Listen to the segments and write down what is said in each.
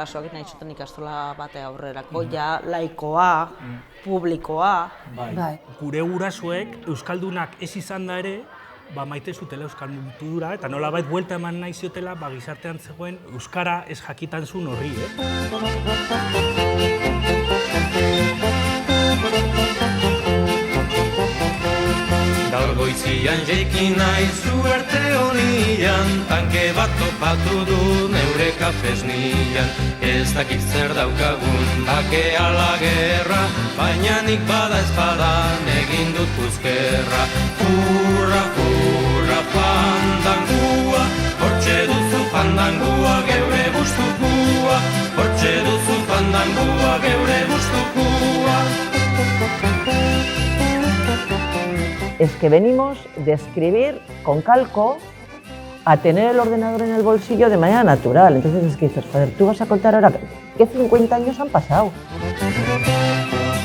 gurasoak nahi zuten ikastola bate aurrerako, ja laikoa, publikoa. Bai. Gure gurasoek euskaldunak ez izan da ere, maite zutela euskal kultura eta nolabait buelta eman nahi ziotela gizartean zegoen euskara ez jakitan zuen horri, Gaur goizian jeiki nahi zuerte honian, tanke bat topatu du neure kafesnian. Ez dakit zer daukagun bake ala gerra, baina nik bada espadan egin dut puzkerra. Hurra, hurra, fandangua, hortxe duzu fandangua geure gustukua, hortxe duzu fandangua geure gustukua. Es que venimos de escribir con calco a tener el ordenador en el bolsillo de manera natural. Entonces es que dices, joder, tú vas a contar ahora que 50 años han pasado.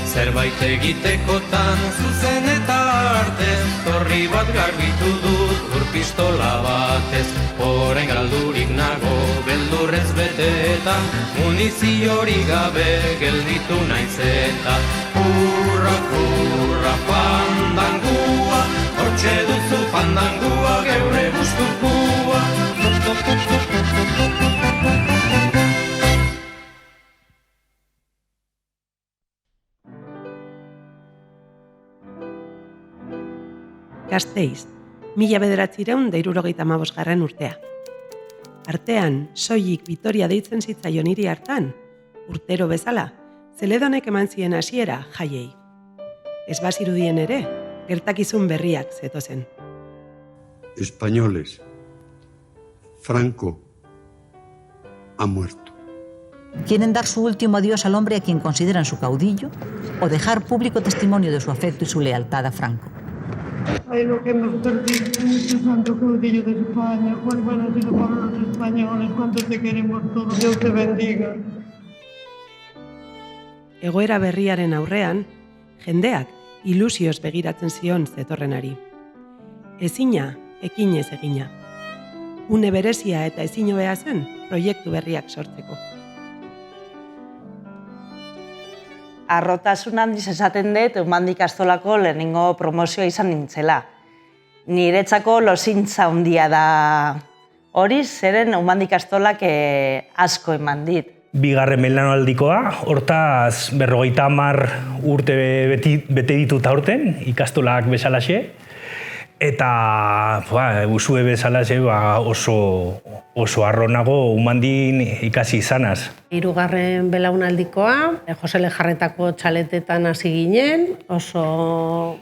Zerbait egitekotan zuzen eta artez, torri bat garbitu dut ur pistola batez. Orain galdurik nago beldurrez beteta, muniziorik gabe gelditu naiz eta. Hurra, hurra, fandangua, hortxe duzu fandangua geure gustukua. Gasteiz, 1975 urtea. Artean, soilik Vitoria deitzen zitzaion hiri hartan, urtero bezala, Zeledonek eman zien hasiera jaiei. Ez bazirudien ere, gertakizun berriak zetozen. Españoles, Franco ha muerto. ¿Quieren dar su último adiós al hombre a quien consideran su caudillo o dejar público testimonio de su afecto y su lealtad a Franco? Ay, lo que hemos perdido, este santo caudillo de España, cuál van a ser para los españoles, cuánto te queremos todos, Dios te bendiga. Egoera berriaren aurrean, jendeak ilusioz begiratzen zion zetorrenari. Ezina, ekinez egina. Une berezia eta ezin hobea zen proiektu berriak sortzeko. Arrotasun handiz esaten dut, Umandi ikastolako lehenengo promozioa izan nintzela. Niretzako losintza handia da hori, zeren Umandi ikastolak asko eman dit. Bigarren belaunaldikoa, hortaz 50 urte bete dituta aurten, ikastolak bezalaxe. Eta usue bezalaxe oso arronago Umandin ikasi izanaz. Hirugarren belaunaldikoa, Jose Lejarretako txaletetan hasi ginen, oso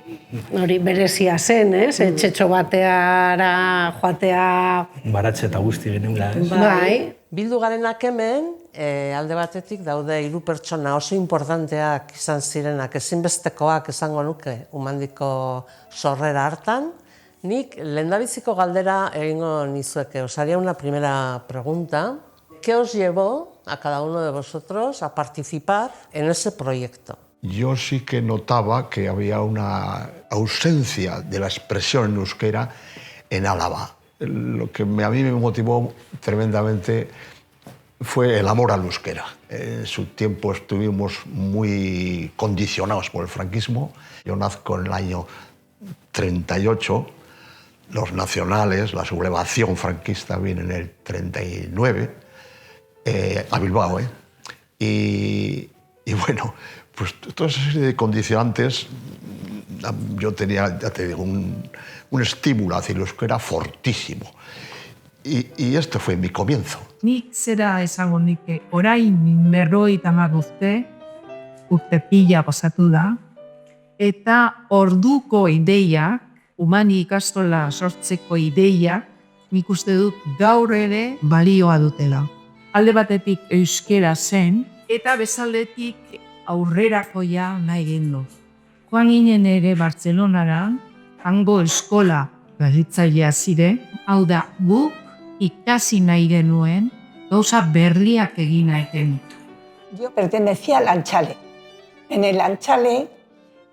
hori berezia zen, etxetxo bateara joatea. Baratze eta guzti geneula, Bai. Bildu garenak hemen, alde batetik daude 3 pertsona oso importanteak izan zirenak, ezinbestekoak esango nuke Umandiko sorrera hartan. Nik lehendabiziko galdera egingo nizueke. Os haría una primera pregunta. ¿Qué os llevó a cada uno de vosotros a participar en ese proyecto? Yo sí que notaba que había una ausencia de la expresión en euskera en Álava. Lo que a mí me motivó tremendamente fue el amor al euskera. En su tiempo estuvimos muy condicionados por el franquismo. Yo nazco en el año 38, los nacionales, la sublevación franquista viene en el 39, a Bilbao. Y bueno, pues toda esa serie de condicionantes, yo tenía, ya te digo, un estímulo hacia el euskera fortísimo. Y este fue mi comienzo. Nik zera esango nike, orain 50 urte pila pasatu da, eta orduko ideia, Umandi ikastola sortzeko ideia, nik uste dut gaur ere balioa dutela. Alde batetik euskera zen, eta bezaldetik aurrerakoia nahi gendu. Joan ginen ere Bartzelonara, hango eskola berritzailea zire, hau da guk ikasi nahi genuen, gauza berriak egin nahi genuen. Yo pertenecía al Anchale. En el Anchale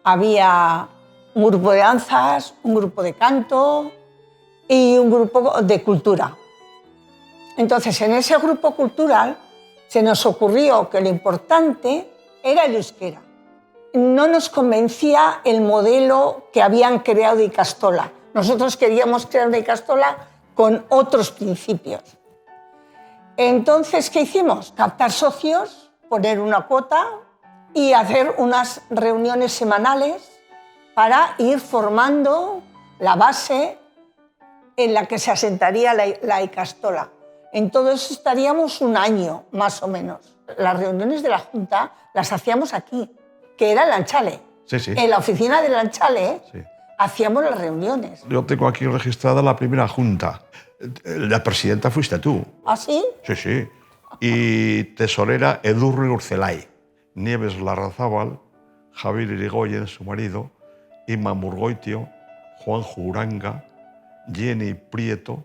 había un grupo de danzas, un grupo de canto y un grupo de cultura. Entonces, en ese grupo cultural se nos ocurrió que lo importante era el euskera. No nos convencía el modelo que habían creado de Ikastola. Nosotros queríamos crear una Ikastola con otros principios. Entonces, ¿qué hicimos? Captar socios, poner una cuota y hacer unas reuniones semanales para ir formando la base en la que se asentaría la Ikastola. En todo eso estaríamos un año, más o menos. Las reuniones de la Junta las hacíamos aquí, que era el Lanchale. Sí, sí. En la oficina del Lanchale Sí. hacíamos las reuniones. Yo tengo aquí registrada la primera junta. La presidenta fuiste tú. ¿Ah, sí? Sí, sí. Y tesorera Edurri Urcelay, Nieves Larrazábal, Javier Irigoyen, su marido, Inma Murgoitio, Juan Juranga, Jenny Prieto,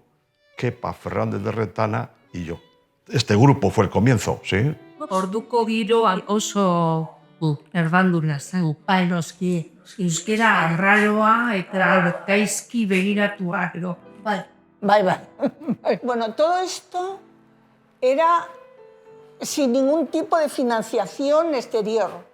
Kepa Fernández de Retana y yo. Este grupo fue el comienzo, ¿sí? Orduko giroa oso erbandura zen, painoski. Euskera arraroa eta gaizki begiratua gero. Bai. Bueno, todo esto era sin ningún tipo de financiación exterior.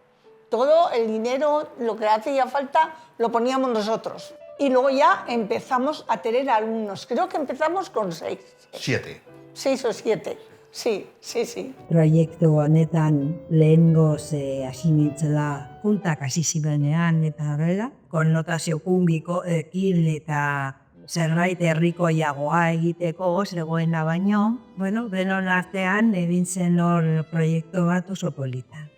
Todo el dinero, lo que hacía falta, lo poníamos nosotros. Y luego ya empezamos a tener alumnos. Creo que empezamos con 6. 7. 6 o 7. Sí. Proiektu honetan lehengoz hasi nintzela juntak hasi zirenean eta horrela, konnotazio publikoekin eta zerbait herrikoiagoa egiteko zegoena baino, denon artean egin zen hor proiektu bat oso polita.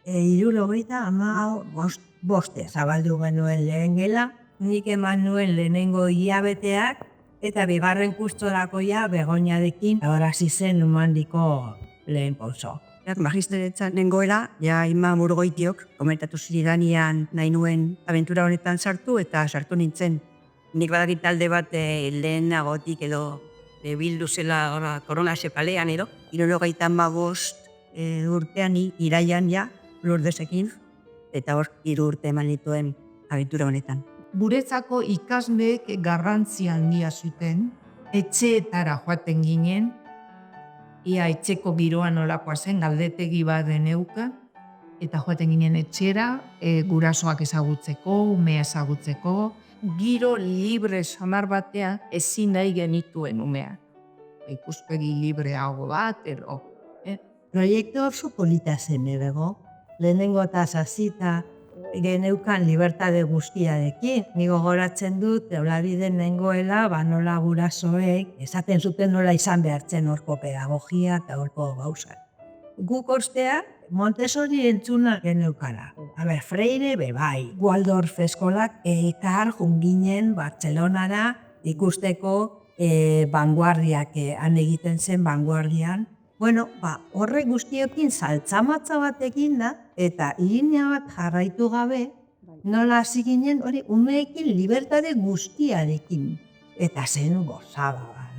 75 zabaldu genuen lehen gela, nik eman nuen lehenengo hilabeteak, eta bigarren kustolakoia Begoñarekin hasi zen Umandiko lehen pauso. Magisteretzan nengoela, Inma Murgoitiok komentatu zidanean nahi nuen abentura honetan sartu eta sartu nintzen. Nik badakit talde bat lehenagotik edo bildu zela korona sepalean edo, 75 urtean iraian Lurdesekin, eta hor 3 urte eman dituen abentura honetan. Guretzako ikasleek garrantzia handia zuten, etxeetara joaten ginen, ia etxeko giroa nolakoa zen, galdetegi bat deneuka, eta joaten ginen etxera, gurasoak ezagutzeko, umea ezagutzeko, giro libre samar batean ezin nahi genituen umea. Ikuspegi libreago bat, edo. Proiektu oso polita zen ebego, lehenengo eta zazita, geneukan libertade guztiarekin. Nigo goratzen dut, Eulabiden nengoela, nola gurasoek, esaten zuten nola izan behartzen horko pedagogia eta horko gauzak. Guk ostea, Montessori entzuna geneukara. Freire bebai. Waldorf eskolak elkar junginen Bartzelonara ikusteko vanguardiak, han egiten zen vanguardian. Horrek guztiokin saltzamatza batekin da, eta linea bat jarraitu gabe, nola hasi ginen hori umeekin libertade guztiarekin. Eta zen gozada bat.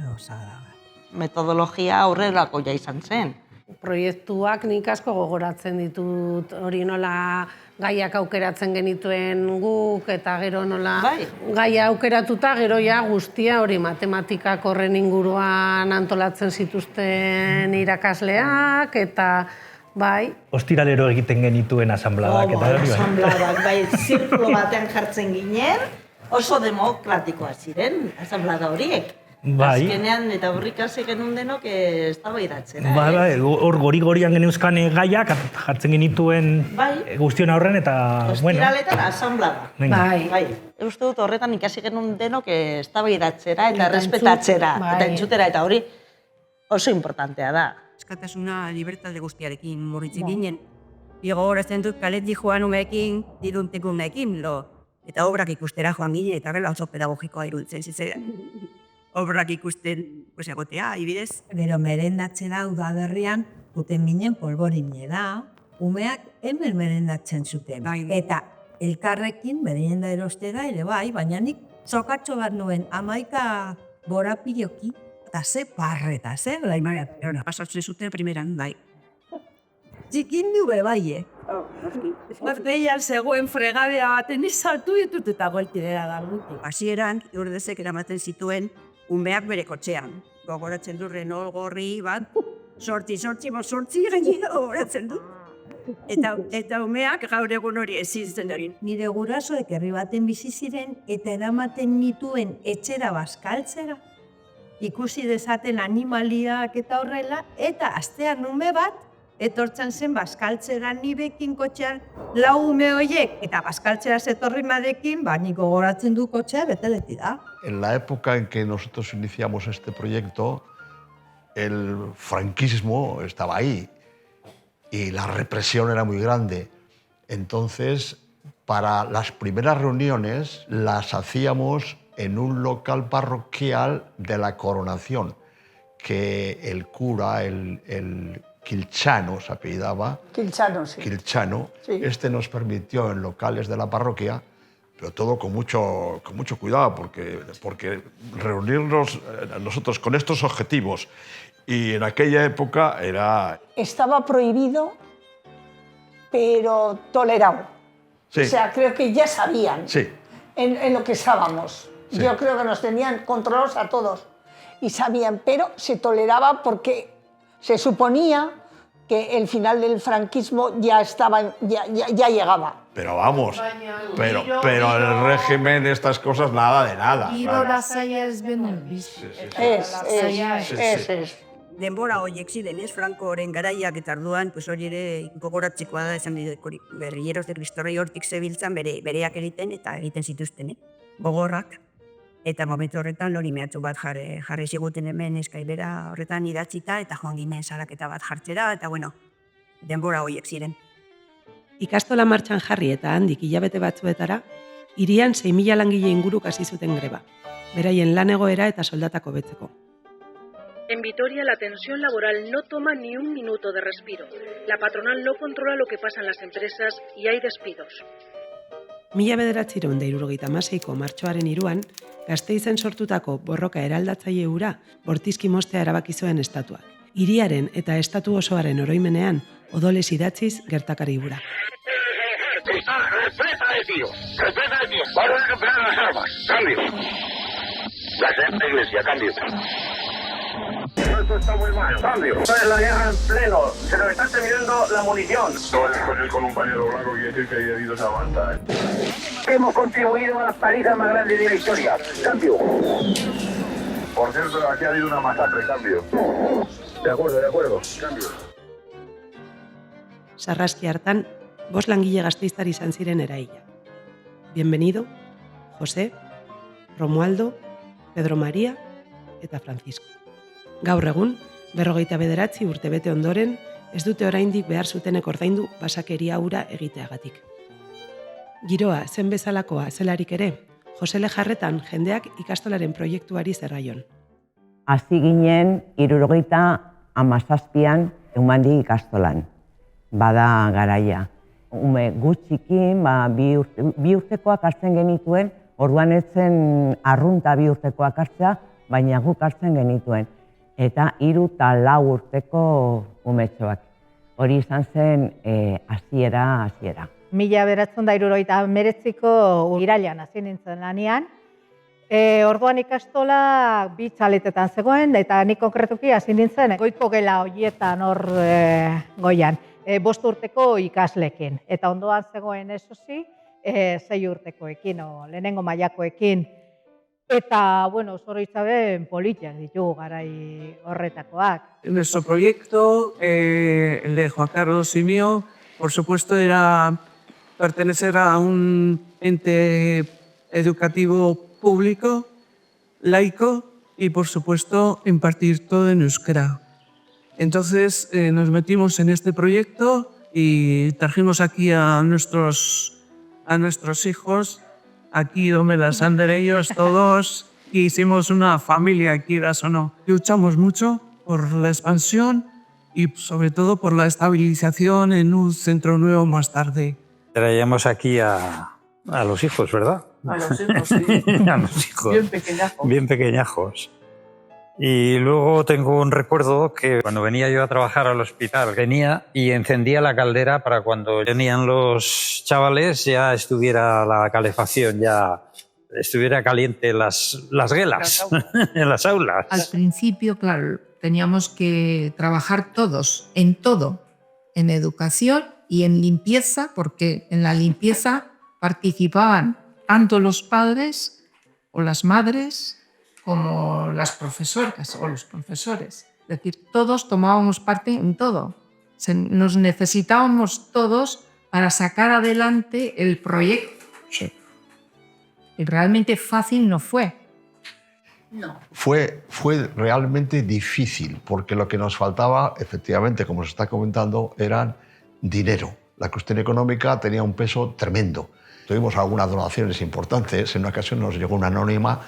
Metodologia aurrerakoia izan zen. Proiektuak nik asko gogoratzen ditut, hori nola gaiak aukeratzen genituen guk, eta gero nola gaia aukeratuta, gero guztia hori matematikak horren inguruan antolatzen zituzten irakasleak, eta bai. Ostiralero egiten genituen asambladak, eta hori bai. Asambladak, zirkulo batean jartzen ginen, oso demokratikoa ziren asamblada horiek. Bai. Azkenean eta horrikase genuen denok eztabaidatzen. Hor gori-gorian geneuzkan gaiak jartzen genituen guztion aurren eta... Ostiraletan asamblada. Bai. Uste dut horretan ikasi genuen denok eztabaidatzera eta errespetatzera. Eta entzutera eta hori oso importantea da. Eskatasuna libertade guztiarekin murritzik ginen. Gogoratzen dut kaletik joan umeekin, didunteko umeekin, eta obrak ikustera joan ginen, eta gela oso pedagogikoa iruditzen zitzaidan. Obrak ikusten egotea, ibidez. Gero merendatzera udaberrian, guten ginen polborinera, umeak hemen merendatzen zuten. Eta elkarrekin merenda erostera ere baina nik zokatxo bat nuen 11 borapilloki, eta ze parreta, zen? Pasatzen zuten primeran, bai. Txikin du bebaie. Beian zegoen fregadea baten izaltu ditut eta goltidera garbuti. Hasieran, Lurdesek eramaten zituen umeak bere kotxean. Gogoratzen du Renault gorri bat, sortzi gainera gogoratzen du. Eta umeak gaur egun hori ezizten hori. Nire gurasoek herri baten bizi ziren eta eramaten nituen etxera bazkaltzera. Ikusi dezaten animaliak eta horrela, eta astean ume bat, etortzen zen bazkaltzera nirekin kotxean, 4 ume horiek, eta bazkaltzera zetorri madekin, nik gogoratzen du kotxea bete da. En la época en que nosotros iniciamos este proyecto, el franquismo estaba ahí y la represión era muy grande. Entonces, para las primeras reuniones las hacíamos en un local parroquial de la Coronación, que el cura, el Quilchano se apellidaba. Quilchano, sí. Quilchano. Sí. Este nos permitió en locales de la parroquia, pero todo con mucho cuidado, porque reunirnos nosotros con estos objetivos y en aquella época era... Estaba prohibido, pero tolerado. Sí. O sea, creo que ya sabían en lo que estábamos. Sí. Yo creo que nos tenían controlados a todos y sabían, pero se toleraba porque se suponía que el final del franquismo ya llegaba. Pero vamos, pero el régimen, estas cosas, nada de nada. Denbora horiek ziren, Frankoren garaiak eta arduan, hori ere gogoratzekoa da, esan Guerrilleros de Cristo Rey hortik zebiltzan bereak egiten eta egiten zituzten, gogorrak. Eta momentu horretan lori mehatxu bat jarri ziguten hemen eskailera horretan idatzita eta joan ginen salaketa bat jartzera, eta denbora horiek ziren. Ikastola martxan jarri eta handik hilabete batzuetara, hirian 6.000 langile inguruk hasi zuten greba, beraien lan egoera eta soldatako betzeko. En Vitoria la tensión laboral no toma ni un minuto de respiro. La patronal no controla lo que pasa en las empresas y hay despidos. 1976ko martxoaren 3an, Gasteizen sortutako borroka eraldatzaile hura bortizki moztea erabaki zuen estatuak. Hiriaren eta estatu osoaren oroimenean odolez idatziz gertakari hura. Respeta de tío. Vamos a recuperar las armas. Cambio. La Santa Iglesia, cambio. Esto está muy mal. Cambio. Esto es la guerra en pleno. Se nos está terminando la munición. No es con un pañuelo blanco quiere decir que hay heridos a aguantar. Hemos contribuido a las palizas más grandes de la historia. Cambio. Por cierto, aquí ha habido una masacre. Cambio. De acuerdo. Cambio. Sarraski hartan, 5 langile gasteiztar izan ziren eraila. Bienvenido, José, Romualdo, Pedro María eta Francisco. Gaur egun, 59 urte bete ondoren, ez dute oraindik behar zutenek ordaindu basakeria hura egiteagatik. Giroa zen bezalakoa zelarik ere, Jose Lejarretan jendeak ikastolaren proiektuari zerraion. Hasi ginen 77an Eumandi ikastolan. Bada garaia. Ume gutxikin, 2 urtekoak hartzen genituen, orduan etzen arrunta 2 urtekoak hartzea, baina guk hartzen genituen. Eta 3 eta 4 urteko umetxoak. Hori izan zen hasiera. 1979ko irailean hasi nintzen lanean. Orduan ikastola 2 txaletetan zegoen, eta nik konkretuki hasi nintzen goiko gela horietan hor goian. 5 urteko ikaslekin. Eta ondoan zegoen esozi, 6 urtekoekin, lehenengo mailakoekin. Eta, zoritzaben politiak ditugu garai horretakoak. Nuestro proyecto, el de Juan Carlos y mío, por supuesto, era pertenecer a un ente educativo público, laico y, por supuesto, impartir todo en euskera. Entonces nos metimos en este proyecto y trajimos aquí a nuestros hijos, aquí donde las han de ellos todos, y hicimos una familia, quieras o no. Luchamos mucho por la expansión y sobre todo por la estabilización en un centro nuevo más tarde. Traíamos aquí a los hijos, ¿verdad? A los hijos, sí. A los hijos. Bien pequeñajos. Bien pequeñajos. Y luego tengo un recuerdo que cuando venía yo a trabajar al hospital venía y encendía la caldera para cuando venían los chavales ya estuviera la calefacción ya estuviera caliente las guelas en las aulas. Al principio, claro, teníamos que trabajar todos, en todo, en educación y en limpieza, porque en la limpieza participaban tanto los padres o las madres como las profesoras o los profesores. Es decir, todos tomábamos parte en todo. Nos necesitábamos todos para sacar adelante el proyecto. Sí. Y realmente fácil no fue. No. Fue realmente difícil, porque lo que nos faltaba, efectivamente, como se está comentando, era dinero. La cuestión económica tenía un peso tremendo. Tuvimos algunas donaciones importantes. En una ocasión nos llegó una anónima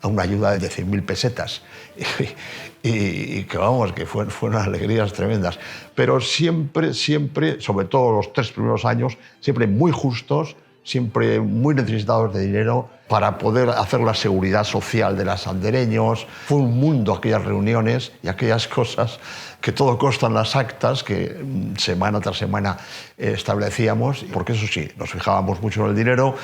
a una ayuda de 100.000 pesetas. Y que vamos, que fueron alegrías tremendas. Pero siempre, sobre todo los 3 primeros años, siempre muy justos, siempre muy necesitados de dinero para poder hacer la seguridad social de los andereños. Fue un mundo aquellas reuniones y aquellas cosas que todo consta en las actas que semana tras semana establecíamos, porque eso sí, nos fijábamos mucho en el dinero,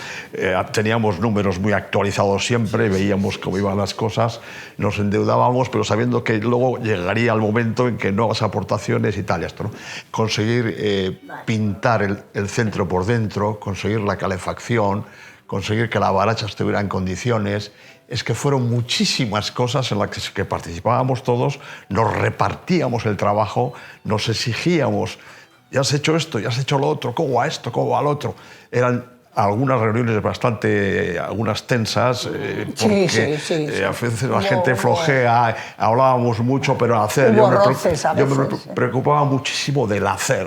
teníamos números muy actualizados siempre, veíamos cómo iban las cosas, nos endeudábamos, pero sabiendo que luego llegaría el momento en que nuevas aportaciones y tal, esto, ¿no? Conseguir pintar el centro por dentro, conseguir la calefacción, conseguir que la baracha estuviera en condiciones. Es que fueron muchísimas cosas en las que participábamos todos, nos repartíamos el trabajo, nos exigíamos, ya has hecho esto, ya has hecho lo otro, ¿cómo va esto, cómo va lo otro? Eran algunas reuniones algunas tensas, porque a veces la gente flojea, hablábamos mucho, pero hacer, yo me preocupaba muchísimo del hacer.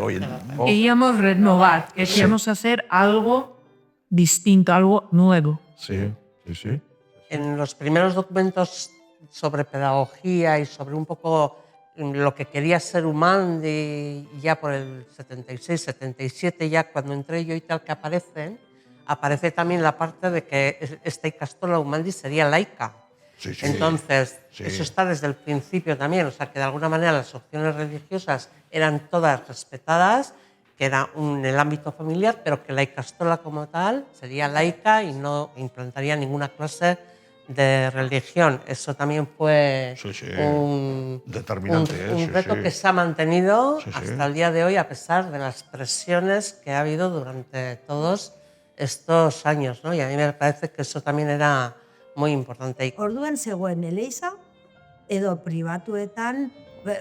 Queríamos renovar, queríamos hacer algo distinto, algo nuevo. Sí. En los primeros documentos sobre pedagogía y sobre un poco lo que quería ser Umandi, ya por el 76, 77, ya cuando entré yo y tal, que aparece también la parte de que esta Ikastola Umandi sería laica. Sí. Entonces, eso está desde el principio también, o sea, que de alguna manera las opciones religiosas eran todas respetadas, que era en el ámbito familiar, pero que la Ikastola como tal sería laica y no implantaría ninguna clase de religión. Eso también fue determinante, un reto que se ha mantenido hasta el día de hoy, a pesar de las presiones que ha habido durante todos estos años, ¿no? Y a mí me parece que eso también era muy importante. Orduan zegoen eleiza, edo pribatuetan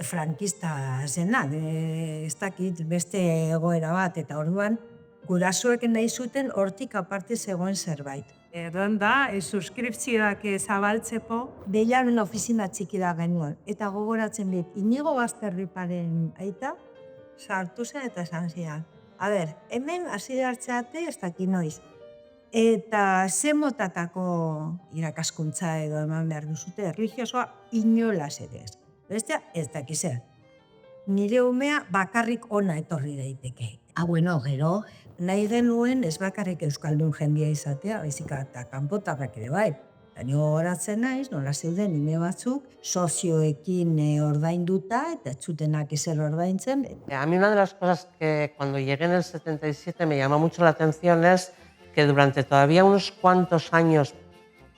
frankista zena, ez dakit beste egoera bat, eta orduan gurasoek nahi zuten hortik aparte zegoen zerbait. Erran da, suskripzioak zabaltzeko. Deian ofizina txiki da genuen, eta gogoratzen dit, Inigo Bazterriparen aita sartu zen eta esan zidan. A ber, hemen hasi hartzeate ez dakit noiz. Eta ze motatako irakaskuntza edo eman behar duzute, erlijiosoa inolaz ere ez. Bestea ez dakize. Nire umea bakarrik ona etorri daiteke. Bueno, gero, nahi genuen ez bakarrik euskaldun jendia izatea, baizik eta kanpotarrak ere bai. Ni gogoratzen naiz, nola zeuden ime batzuk, sozioekin ordainduta eta txutenak ezer ordaintzen. A mí una de las cosas que cuando llegué en el 77 me llamó mucho la atención es que durante todavía unos cuantos años,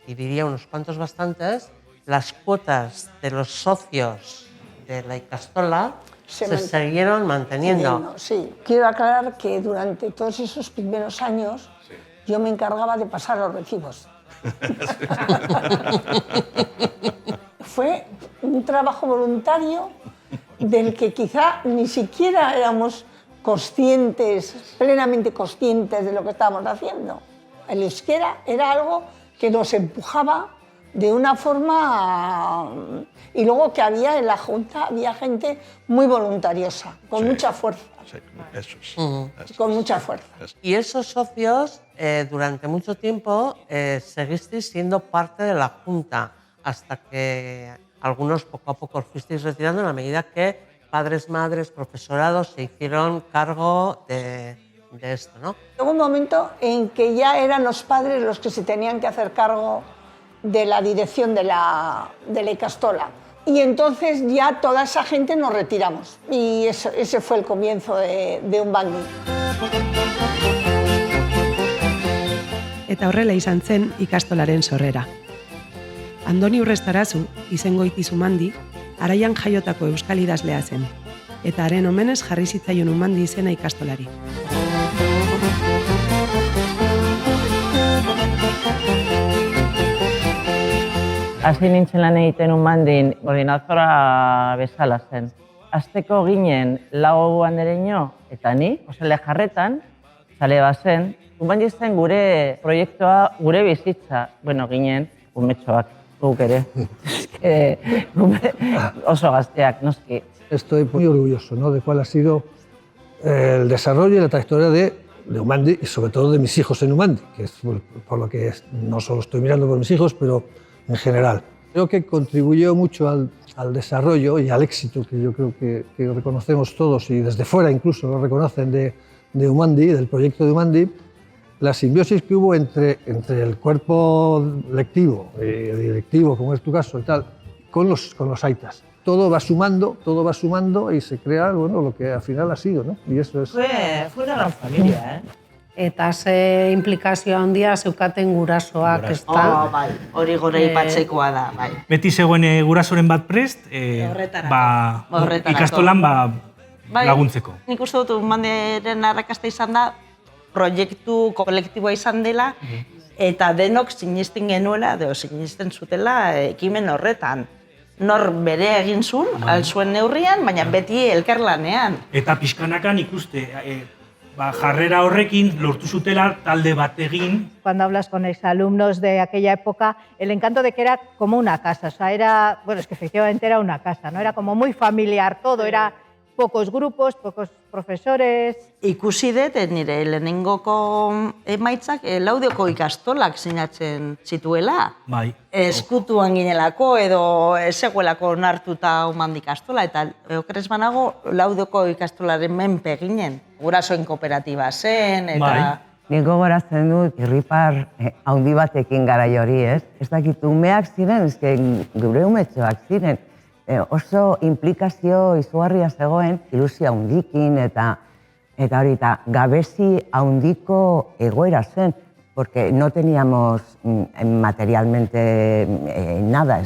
y diría unos cuantos bastantes, las cuotas de los socios de la Ikastola se siguieron manteniendo. Sí, quiero aclarar que durante todos esos primeros años yo me encargaba de pasar los recibos. Fue un trabajo voluntario del que quizá ni siquiera éramos plenamente conscientes de lo que estábamos haciendo. El euskera era algo que nos empujaba de una forma... Y luego que había en la Junta, había gente muy voluntariosa, con mucha fuerza. Sí, eso es. Con mucha fuerza. Y esos socios, durante mucho tiempo, seguisteis siendo parte de la Junta, hasta que algunos poco a poco os fuisteis retirando en la medida que padres, madres, profesorados se hicieron cargo de esto, ¿no? Hubo un momento en que ya eran los padres los que se tenían que hacer cargo de la dirección de la Ikastola. Y entonces ya toda esa gente nos retiramos. Y ese fue el comienzo de Umandi. eta horrela izan zen ikastolaren sorrera. Andoni Urrestarazu, Izengoiti Zumandi, Araian jaiotako euskal idazlea zen, eta haren omenez jarri zitzaion Umandi izena ikastolari. Hasi nintzen lan egiten Umandin, koordinazora bezala zen. Azteko ginen lau andereño eta ni, Josele Jarretan, zale bazen. Umandi zen gure proiektua, gure bizitza, ginen umetxoak, guk ere. Oso gazteak, noski. Estoy muy orgulloso, ¿no?, de cuál ha sido el desarrollo y la trayectoria de Umandi y sobre todo de mis hijos en Umandi, que es por lo que no solo estoy mirando por mis hijos, pero en general. Creo que contribuyó mucho al desarrollo y al éxito que yo creo que reconocemos todos y desde fuera incluso lo reconocen de Umandi, del proyecto de Umandi, la simbiosis que hubo entre el cuerpo lectivo, directivo, como es tu caso y tal, con los aitas. Todo va sumando y se crea lo que al final ha sido, ¿no? Y eso es... Fue una gran familia, Eta ze implikazio handia zeukaten gurasoak, ez da? Bai, hori gore ipatzekoa da, bai. Beti zegoen gurasoren bat prest, ikastolan laguntzeko. Nik uste dut Umandiren arrakasta izan da, proiektu kolektiboa izan dela, eta denok sinisten genuela, sinisten zutela ekimen horretan. Nor bere egin zuen, alzuen neurrian, baina beti elkarlanean. Eta pixkanakan ikuste, jarrera horrekin lortu zutela talde bat egin. Cuando hablas con exalumnos de aquella época, el encanto de que era como una casa, o sea, era, es que efectivamente era una casa, ¿no? Era como muy familiar todo, era pocos grupos, pocos profesores. Ikusi dut, nire lehenengoko emaitzak Laudioko ikastolak sinatzen zituela. Bai. Eskutuan ginelako edo ezegoelako onartuta Umandi ikastola, eta okerez banago Laudioko ikastolaren menpe ginen. Gurasoen kooperatiba zen, eta... Nik gogoratzen dut, irripar handi batekin garai hori, ez? Ez dakit, umeak ziren, gure umetxoak ziren. Oso implikazio izugarria zegoen, ilusia handikin eta hori, eta gabezi handiko egoera zen, porque no teníamos materialmente nada.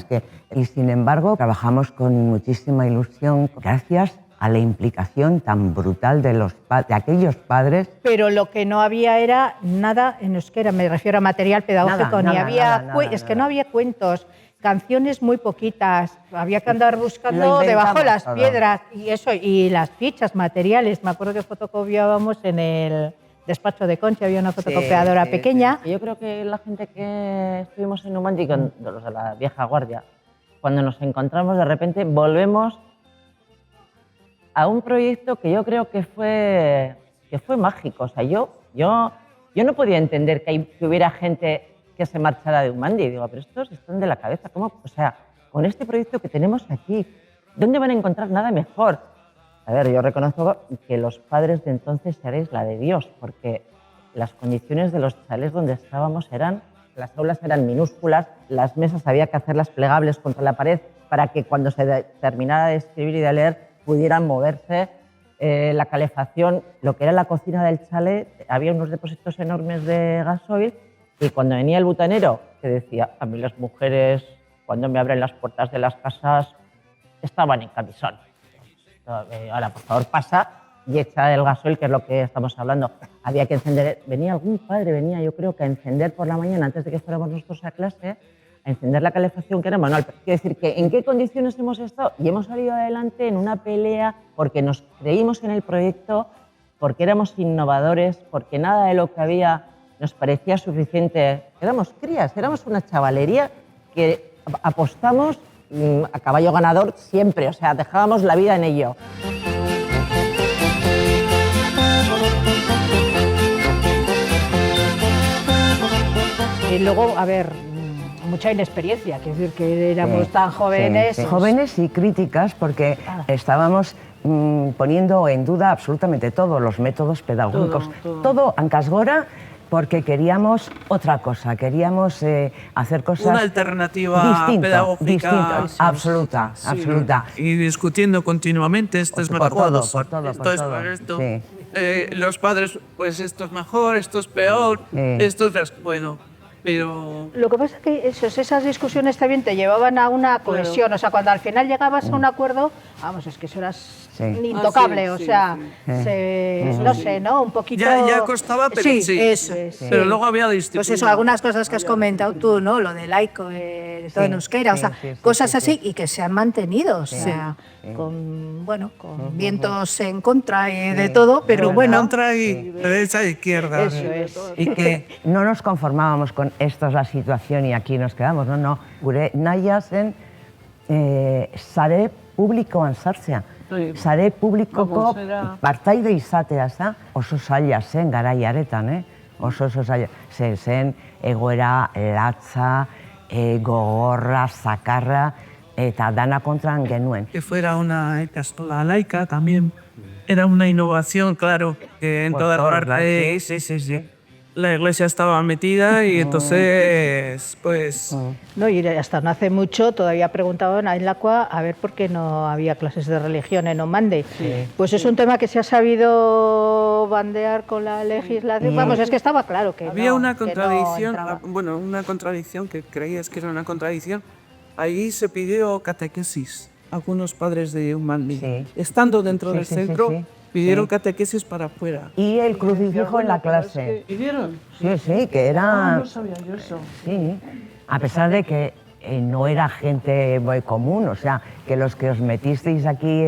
Y sin embargo, trabajamos con muchísima ilusión, gracias a la implicación tan brutal de aquellos padres. Pero lo que no había era nada en euskera, me refiero a material pedagógico, no había cuentos, canciones muy poquitas, había que andar buscando debajo de las piedras y las fichas materiales. Me acuerdo que fotocopiábamos en el despacho de Concha, había una fotocopiadora pequeña. Yo creo que la gente que estuvimos en Umandi, los de la vieja guardia, cuando nos encontramos de repente volvemos a un proyecto que yo creo que fue mágico. O sea, yo no podía entender que hubiera gente que se marchara de Umandi. Digo, pero estos están de la cabeza. ¿Cómo? O sea, con este proyecto que tenemos aquí, ¿dónde van a encontrar nada mejor? A ver, yo reconozco que los padres de entonces seréis la de Dios, porque las condiciones de los chalés donde estábamos las aulas eran minúsculas, las mesas había que hacerlas plegables contra la pared para que cuando se terminara de escribir y de leer pudieran moverse. La calefacción, lo que era la cocina del chalet, había unos depósitos enormes de gasoil. Y cuando venía el butanero, que decía, a mí las mujeres, cuando me abren las puertas de las casas, estaban en camisón. Ahora, por favor, pasa y echa el gasoil, que es lo que estamos hablando. Había que encender, algún padre yo creo que a encender por la mañana, antes de que fuéramos nosotros a clase, a encender la calefacción, que era manual. Quiero decir que en qué condiciones hemos estado y hemos salido adelante en una pelea porque nos creímos en el proyecto, porque éramos innovadores, porque nada de lo que había nos parecía suficiente. Éramos crías, éramos una chavalería que apostamos a caballo ganador siempre, o sea, dejábamos la vida en ello. Y luego, a ver, mucha inexperiencia, quiero decir que éramos tan jóvenes. Sí. Jóvenes y críticas, porque estábamos poniendo en duda absolutamente todos los métodos pedagógicos. Todo Ancasgora, porque queríamos otra cosa, queríamos hacer cosas... Una alternativa pedagógica. Absoluta, sí. absoluta. Y discutiendo continuamente, esto es mejor. Por todo. Esto. Sí. los padres, pues esto es mejor, esto es peor, esto es bueno, pero... Lo que pasa es que esas discusiones también te llevaban a una cohesión, o sea, cuando al final llegabas a un acuerdo, vamos, es que eso era intocable, o sea, no sé, ¿no? Un poquito... Ya costaba, pero sí. Eso es. Pero luego había disciplina. Pues eso, algunas cosas que has comentado tú, ¿no? Lo de laico, todo en euskera, o sea, cosas así y que se han mantenido, o sea, con vientos en contra y de todo, pero bueno. Contra y derecha e izquierda. Eso es. Y que no nos conformábamos con esto es la situación y aquí nos quedamos, no. Gure naia zen sare publikoan sartzea. Sare publikoko partaide izatea, oso zaila zen garai haretan, oso zaila. Zen egoera latza, gogorra, zakarra, eta dana kontran genuen. Que fuera una ikastola laica también era una innovación, claro, que en toda parte sí. La iglesia estaba metida y entonces, pues... No, y hasta no hace mucho todavía preguntaban en Lakua a ver por qué no había clases de religión en Omande. Pues es un tema que se ha sabido bandear con la legislación. Vamos, es que estaba claro que había una contradicción, una contradicción que creías que era una contradicción. Ahí se pidió catequesis a algunos padres de Umandi. Estando dentro del centro, pidieron catequesis para afuera. Y el crucifijo en la clase. ¿Pidieron? Sí, que era... no sabía yo eso. Sí, a pesar de que no era gente muy común, o sea, que los que os metisteis aquí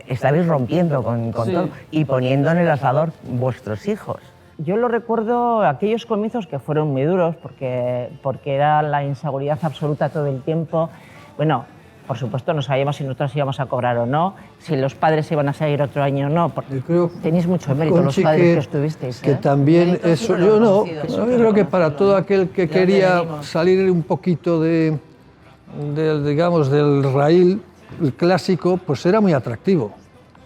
estabais rompiendo con todo y poniendo en el asador vuestros hijos. Yo lo recuerdo aquellos comienzos que fueron muy duros porque era la inseguridad absoluta todo el tiempo. Bueno, por supuesto no sabíamos si nosotros íbamos a cobrar o no, si los padres iban a seguir otro año o no. Tenéis mucho mérito los padres que estuvisteis. Que también eso, yo creo que para todo aquel que quería salir un poquito del raíl clásico, pues era muy atractivo.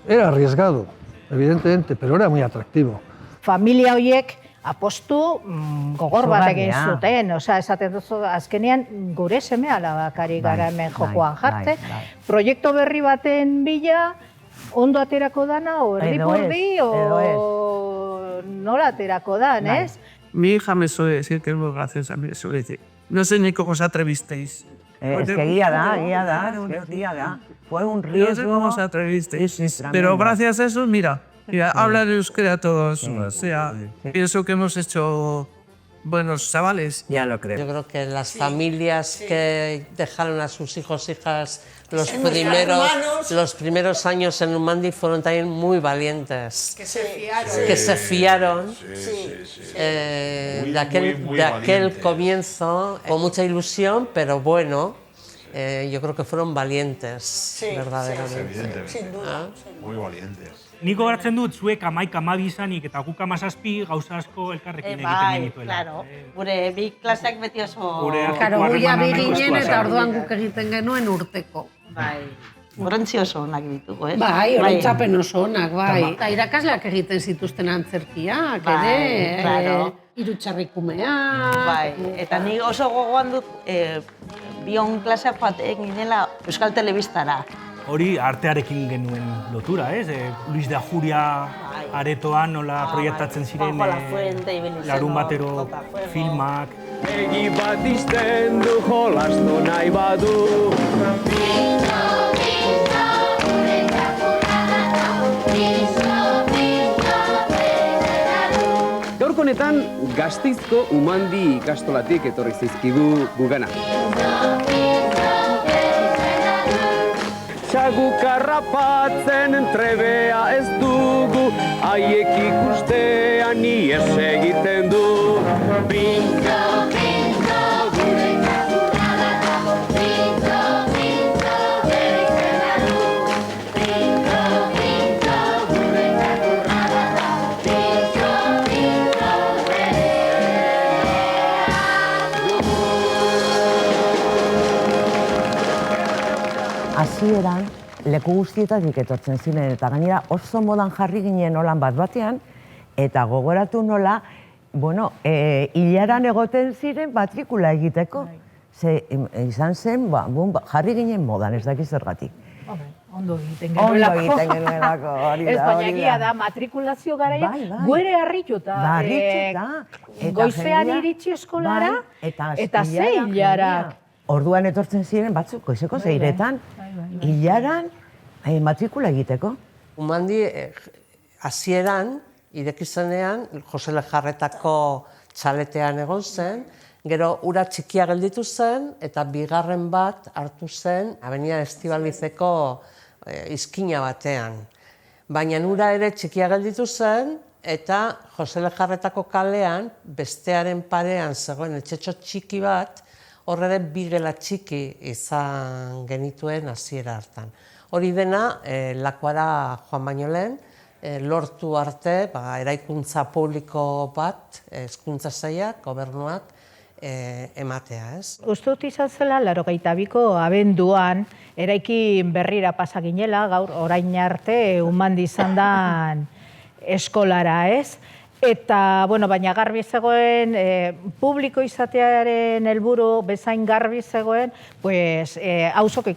Era arriesgado, evidentemente, pero era muy atractivo. Familia horiek apostu gogor bat egin zuten, osea, esaten duzu, azkenean gure seme-alabak ari gara hemen jokoan jartzen. Proiektu berri baten bila, ondo aterako dana, o erdi-purdi, o nola aterako dan, ez? Mi hija me suele decir que es muy graciosa, me suele decir, no sé ni cómo os atrevisteis. Es que guía da. Fue un riesgo. No sé cómo os atrevisteis, pero gracias a eso, mira, hablan euskera todos, o sea, pienso que hemos hecho buenos chavales. Ya lo creo. Yo creo que las familias que dejaron a sus hijos, hijas, los primeros años en Umandi fueron también muy valientes. Que se fiaron. De aquel comienzo, con mucha ilusión, pero bueno, yo creo que fueron valientes, verdaderamente. Sin duda. Muy valientes. Nik gogoratzen dut, zuek 11-12 izanik eta guk 17 gauza asko elkarrekin egiten genituela. Claro, gure bi klaseak beti oso... Karo, guia bi ginen eta orduan guk egiten genuen urteko. Bai, Gontzi oso onak ditugu, ez? Bai, oroitzapen oso onak, bai. Eta irakasleak egiten zituzten antzerkiak, ere, irutxarrikumeak... Bai, eta nik oso gogoan dut, bion klaseak joaten ginela Euskal Telebistara. Hori artearekin genuen lotura, ez? Luis de Ajuria aretoan nola proiektatzen ziren larun batero filmak. Egi bat izten du jolastu nahi badu. Gaurko honetan Gasteizko Umandi ikastolatik etorri zaizkigu gugana. Txaguk harrapatzen trebea ez dugu, haiek ikustean ies egiten du. Bingo, bingo, gure naturala dago, bingo, bingo, bere izena du. Bingo, bingo, gure naturala dago, bingo, bingo, bere Hasieran, leku guztietatik etortzen ziren eta gainera oso modan jarri ginen olan bat-batean eta gogoratu nola, hilaran egoten ziren matrikula egiteko. izan zen, jarri ginen modan, ez dakiz zergatik. Ondo egiten Ondo genuelako. egiten genuelako, hori da. Ez, baina egia da, matrikulazio garaia, guere harrituta. Goizean iritsi eskolara, eta ze hilarak. Orduan etortzen ziren batzuk, goizeko zeiretan, hilaran matrikula egiteko. Umandi, hasieran, irekizenean, Jose Lejarretako txaletean egon zen, gero ura txikia gelditu zen, eta bigarren bat hartu zen, Avenida Estibalizeko izkina batean. Baina ura ere txikia gelditu zen, eta Jose Lejarretako kalean, bestearen parean zegoen etxetxo txiki bat, hor ere bi gela txiki izan genituen hasiera hartan. Hori dena, Lakuara joan baino lehen, lortu arte, eraikuntza publiko bat, hezkuntza sailak, gobernuak, ematea, ez? Uste dut izan zela, 82ko abenduan, eraikin berrira pasa ginela, gaur orain arte Umandi izan dan eskolara, ez? Eta, bueno, baina garbi zegoen, publiko izatearen helburu bezain garbi zegoen, pues, auzok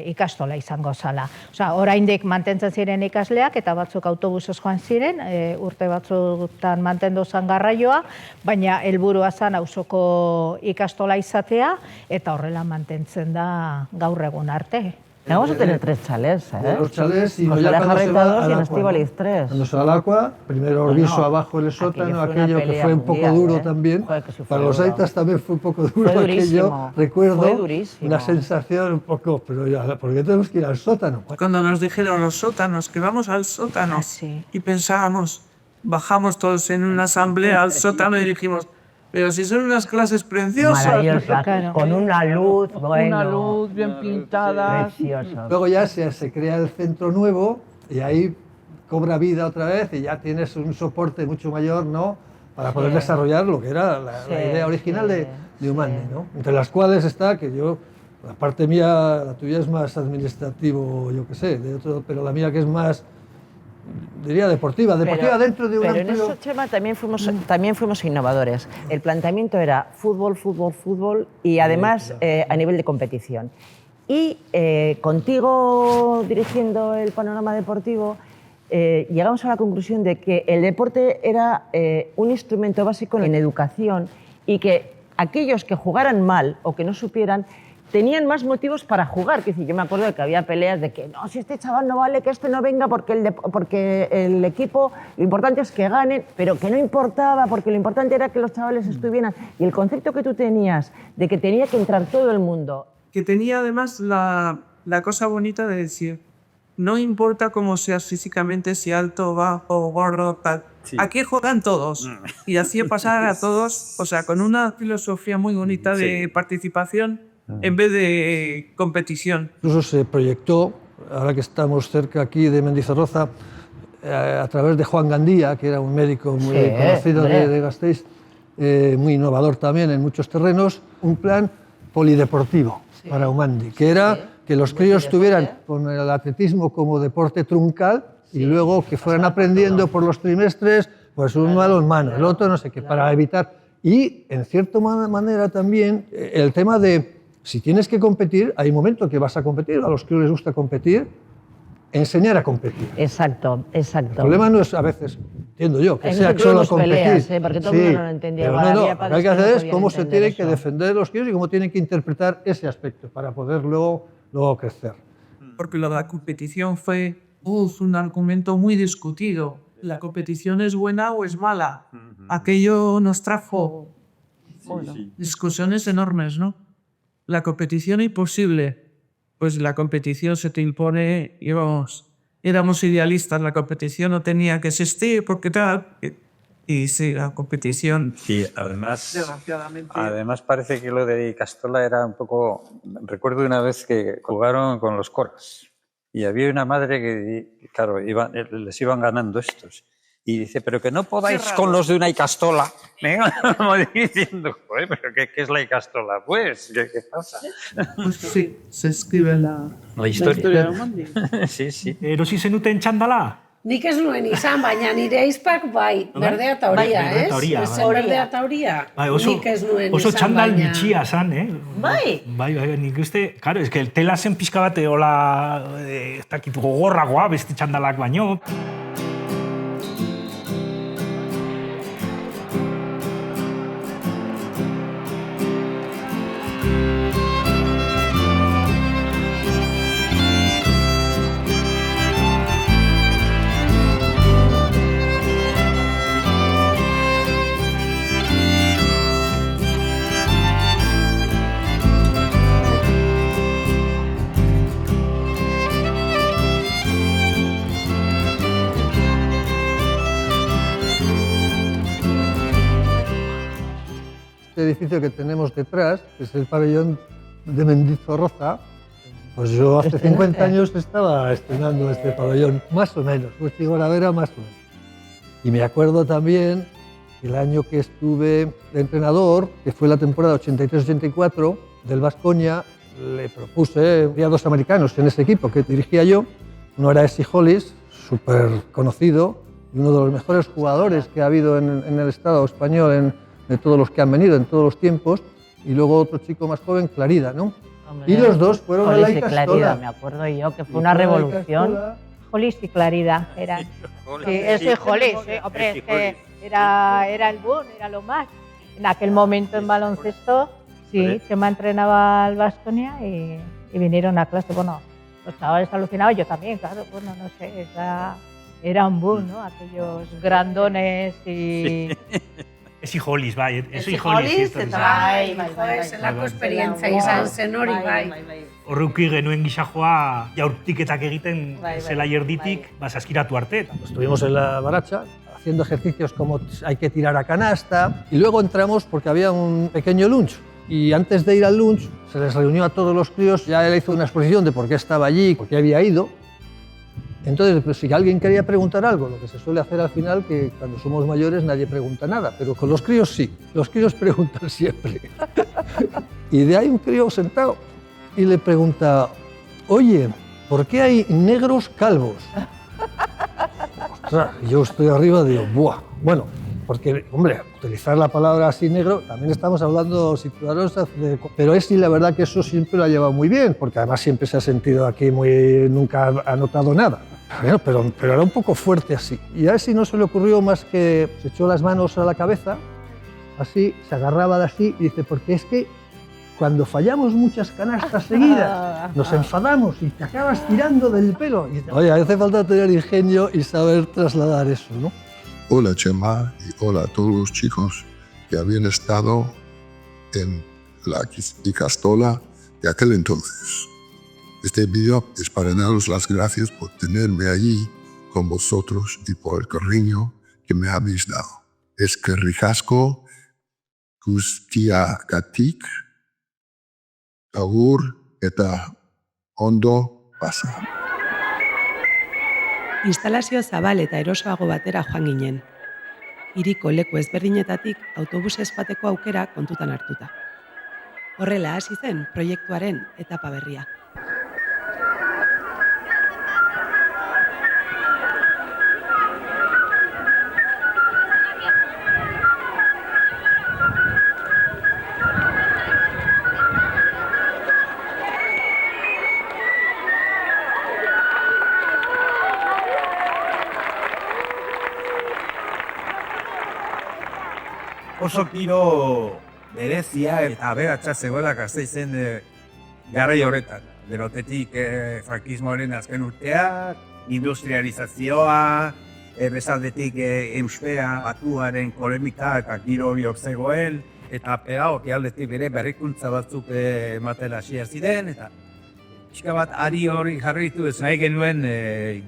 ikastola izango zala. Osea, oraindik mantentzen ziren ikasleak, eta batzuk autobusez joan ziren, urte batzutan mantendu zen garraioa, baina helburua zen auzoko ikastola izatea, eta horrela mantentzen da gaur egun arte. Vamos a tener 3 chalés, ¿eh? Los chalés y José ya cuando se Lejarreta va 2 al y en Aqua, Estíbaliz 3. Cuando se va al Aqua, primero Orbiso abajo en el sótano, aquello que fue un poco duro también. Para los aitas también fue un poco duro aquello. Recuerdo una sensación un poco, pero ya, ¿por qué tenemos que ir al sótano? Cuando nos dijeron los sótanos, que vamos al sótano, y pensábamos, bajamos todos en una asamblea al sótano y dijimos, pero si son unas clases preciosas. Maravillosas, con una luz, Una luz bien pintada. Precioso. Luego ya se crea el centro nuevo y ahí cobra vida otra vez y ya tienes un soporte mucho mayor, ¿no? Para poder desarrollar lo que era la idea original de Umandi, ¿no? Entre las cuales está que yo, la parte mía, la tuya es más administrativo, yo qué sé, pero la mía que es más, diría deportiva dentro de un Pero en amplio... ese tema también fuimos innovadores. El planteamiento era fútbol, fútbol, fútbol y además a nivel de competición. Y contigo dirigiendo el panorama deportivo, llegamos a la conclusión de que el deporte era un instrumento básico en educación y que aquellos que jugaran mal o que no supieran tenían más motivos para jugar. Es decir, yo me acuerdo de que había peleas de que no, si este chaval no vale, que este no venga porque el equipo, lo importante es que ganen, pero que no importaba porque lo importante era que los chavales estuvieran. Y el concepto que tú tenías de que tenía que entrar todo el mundo. Que tenía además la cosa bonita de decir, no importa cómo seas físicamente, si alto, bajo, gordo, tal. Sí. Aquí juegan todos. Y así pasar a todos, o sea, con una filosofía muy bonita de participación en vez de competición. Incluso se proyectó, ahora que estamos cerca aquí de Mendizorroza, a través de Juan Gandía, que era un médico muy conocido de Gasteiz, muy innovador también en muchos terrenos, un plan polideportivo para Umandi, que era que los críos estuvieran con el atletismo como deporte truncal y luego que fueran aprendiendo por los trimestres, pues un balonmano, el otro no sé qué, para evitar. Y, en cierta manera también, el tema de si tienes que competir, hay un momento que vas a competir, a los críos les gusta competir, enseñar a competir. Exacto, exacto. El problema no es a veces, entiendo yo, que sea solo competir. Peleas, porque todo el mundo no lo entendía. Pero no, lo que hay que hacer es cómo se tienen que defender los críos y cómo tienen que interpretar ese aspecto para poder luego crecer. Porque lo de la competición fue un argumento muy discutido. ¿La competición es buena o es mala? Aquello nos trajo discusiones enormes, ¿no? La competición imposible. Pues la competición se te impone y vamos, éramos idealistas, la competición no tenía que existir porque tal. Y sí, la competición. Sí, además parece que lo de Castola era un poco... Recuerdo una vez que jugaron con los Coras y había una madre que, claro, les iban ganando estos. Y dice, pero que no podáis con los de una Icastola. Venga, como diciendo, joder, pero ¿qué es la Icastola? Pues, ¿qué pasa? Pues sí, se escribe la historia de Umandi. Sí, sí. Erosi zenuten txandala? Nik ez nuen izan, baina nire aizpak bai, berdea eta horia, ez? Berdea eta horia, nik ez nuen izan, Oso txandal baina... bitxia zan, Bai? Bai, nik uste, karo, ez que tela zen pixka bat, hola, ez dakit gogorragoa, beste txandalak baino. Este edificio que tenemos detrás, que es el pabellón de Mendizorroza, pues yo hace 50 años estaba estrenando este pabellón, más o menos, pues Chigoravera más o menos. Y me acuerdo también que el año que estuve de entrenador, que fue la temporada 83-84 del Baskonia, le propuse, había dos americanos en ese equipo que dirigía yo, uno era Essie Hollis, súper conocido, y uno de los mejores jugadores que ha habido en el Estado español, de todos los que han venido en todos los tiempos, y luego otro chico más joven, Clarida, ¿no? Hombre, y los dos fueron a la Hollis y Clarida, me acuerdo yo, que fue una revolución. Hollis y Clarida eran. Sí, ese Hollis, hombre, es que era el boom, era lo más. En aquel momento en baloncesto, sí, Chema entrenaba al Baskonia y vinieron a clase. Bueno, los chavales alucinaban, yo también, claro, bueno, no sé, era un boom, ¿no? Aquellos grandones y... Essie Hollis, bai, Essie Hollis, Hollis. bai, zelako esperientzia izan zen hori, bai. Horreuki genuen gisajoa jaurtiketak egiten zela jerditik, saskiratu arte. Estuvimos en la baracha haciendo ejercicios como hay que tirar a canasta y luego entramos porque había un pequeño lunch. Y antes de ir al lunch se les reunió a todos los críos, ya él hizo una exposición de por qué estaba allí, por qué había ido. Entonces, pues, si alguien quería preguntar algo, lo que se suele hacer al final, que cuando somos mayores nadie pregunta nada, pero con los críos sí, los críos preguntan siempre. Y de ahí un crío sentado y le pregunta, oye, ¿por qué hay negros calvos? Ostras, yo estoy arriba y digo, ¡buah! Bueno, porque, hombre, utilizar la palabra así negro, también estamos hablando situados, pero es sí, la verdad que eso siempre lo ha llevado muy bien, porque además siempre se ha sentido aquí nunca ha notado nada. Bueno, pero era un poco fuerte así. Y a ese no se le ocurrió más que se echó las manos a la cabeza, así, se agarraba de así y dice, porque es que cuando fallamos muchas canastas seguidas, nos enfadamos y te acabas tirando del pelo. Y, oye, hace falta tener ingenio y saber trasladar eso, ¿no? Hola Chema y hola a todos los chicos que habían estado en la Ikastola de aquel entonces. Este vídeo es para daros las gracias por tenerme allí con vosotros y por el cariño que me habéis dado. Eskerrik asko guztiagatik, agur eta ondo pasa. Instalazio zabal eta erosoago batera joan ginen. Hiriko leku ezberdinetatik autobusez joateko aukera kontutan hartuta. Horrela hasi zen proiektuaren etapa berria. Oso giro berezia eta aberatsa zegoela Gasteizen garai horretan. Berotetik frankismoaren azken urteak, industrializazioa, bezaldetik euskara batuaren polemika eta giro horiok zegoen, eta aldetik bere berrikuntza batzuk ematen hasia ziren, eta pixka bat ari hori jarritu ez nahi genuen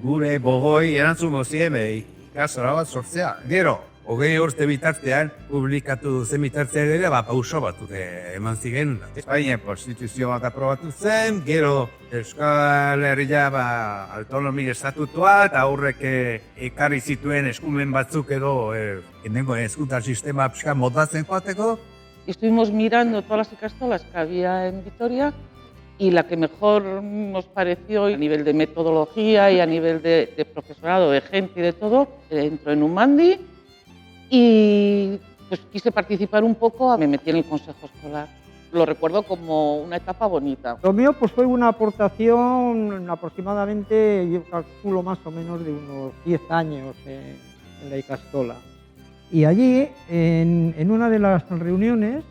gure bogoi erantzungo zien ikastola bat sortzea. Gero, 20 urte bitartean, publikatu zen bitartean ere, pauso batzuk eman zigen. Espainian konstituzio bat aprobatu zen, gero Euskal Herria autonomia estatutua eta aurrek ekarri zituen eskumen batzuk edo hezkuntza sistema pixka moldatzen joateko. Estuvimos mirando todas las ikastolas que había en Vitoria y la que mejor nos pareció a nivel de metodología y a nivel de profesorado, de gente y de todo, entró en Umandi y pues quise participar un poco, me metí en el consejo escolar. Lo recuerdo como una etapa bonita. Lo mío pues fue una aportación aproximadamente, yo calculo más o menos de unos 10 años en la Icastola. Y allí, en una de las reuniones,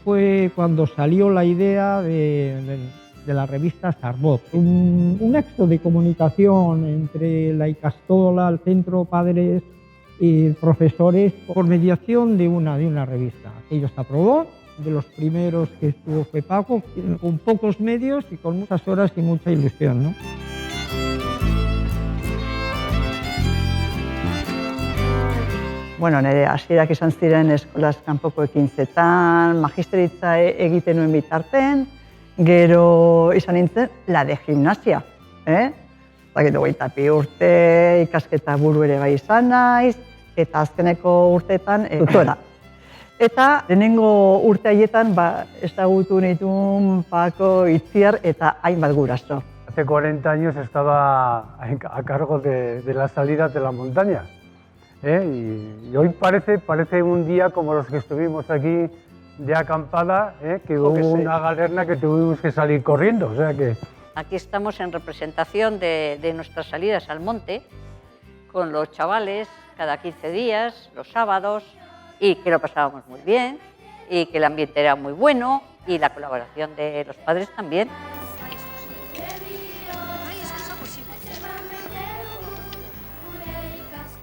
fue cuando salió la idea de la revista Sarbot. Un nexo de comunicación entre la Icastola, el Centro Padres y profesores, por mediación de una revista. Aquello se aprobó. De los primeros que estuvo fue Paco, con pocos medios y con muchas horas y mucha ilusión, ¿no? Bueno, nire hasierak izan ziren eskolaz kanpoko ekintzetan, magisteritza egiten nuen bitarten, gero izan nintzen la de gimnasia. Zagitu 22 urte, ikasketa buru ere bai izan naiz, eta azkeneko urteetan tutora. Eta lehenengo urte haietan ezagutu nituen Paco, Itziar eta hainbat guraso. Hace 40 años estaba a cargo de las salidas de la montaña. Y hoy parece un día como los que estuvimos aquí de acampada, que hubo una galerna que tuvimos que salir corriendo. O sea que... Aquí estamos en representación de nuestras salidas al monte, con los chavales cada 15 días, los sábados, y que lo pasábamos muy bien, y que el ambiente era muy bueno, y la colaboración de los padres también.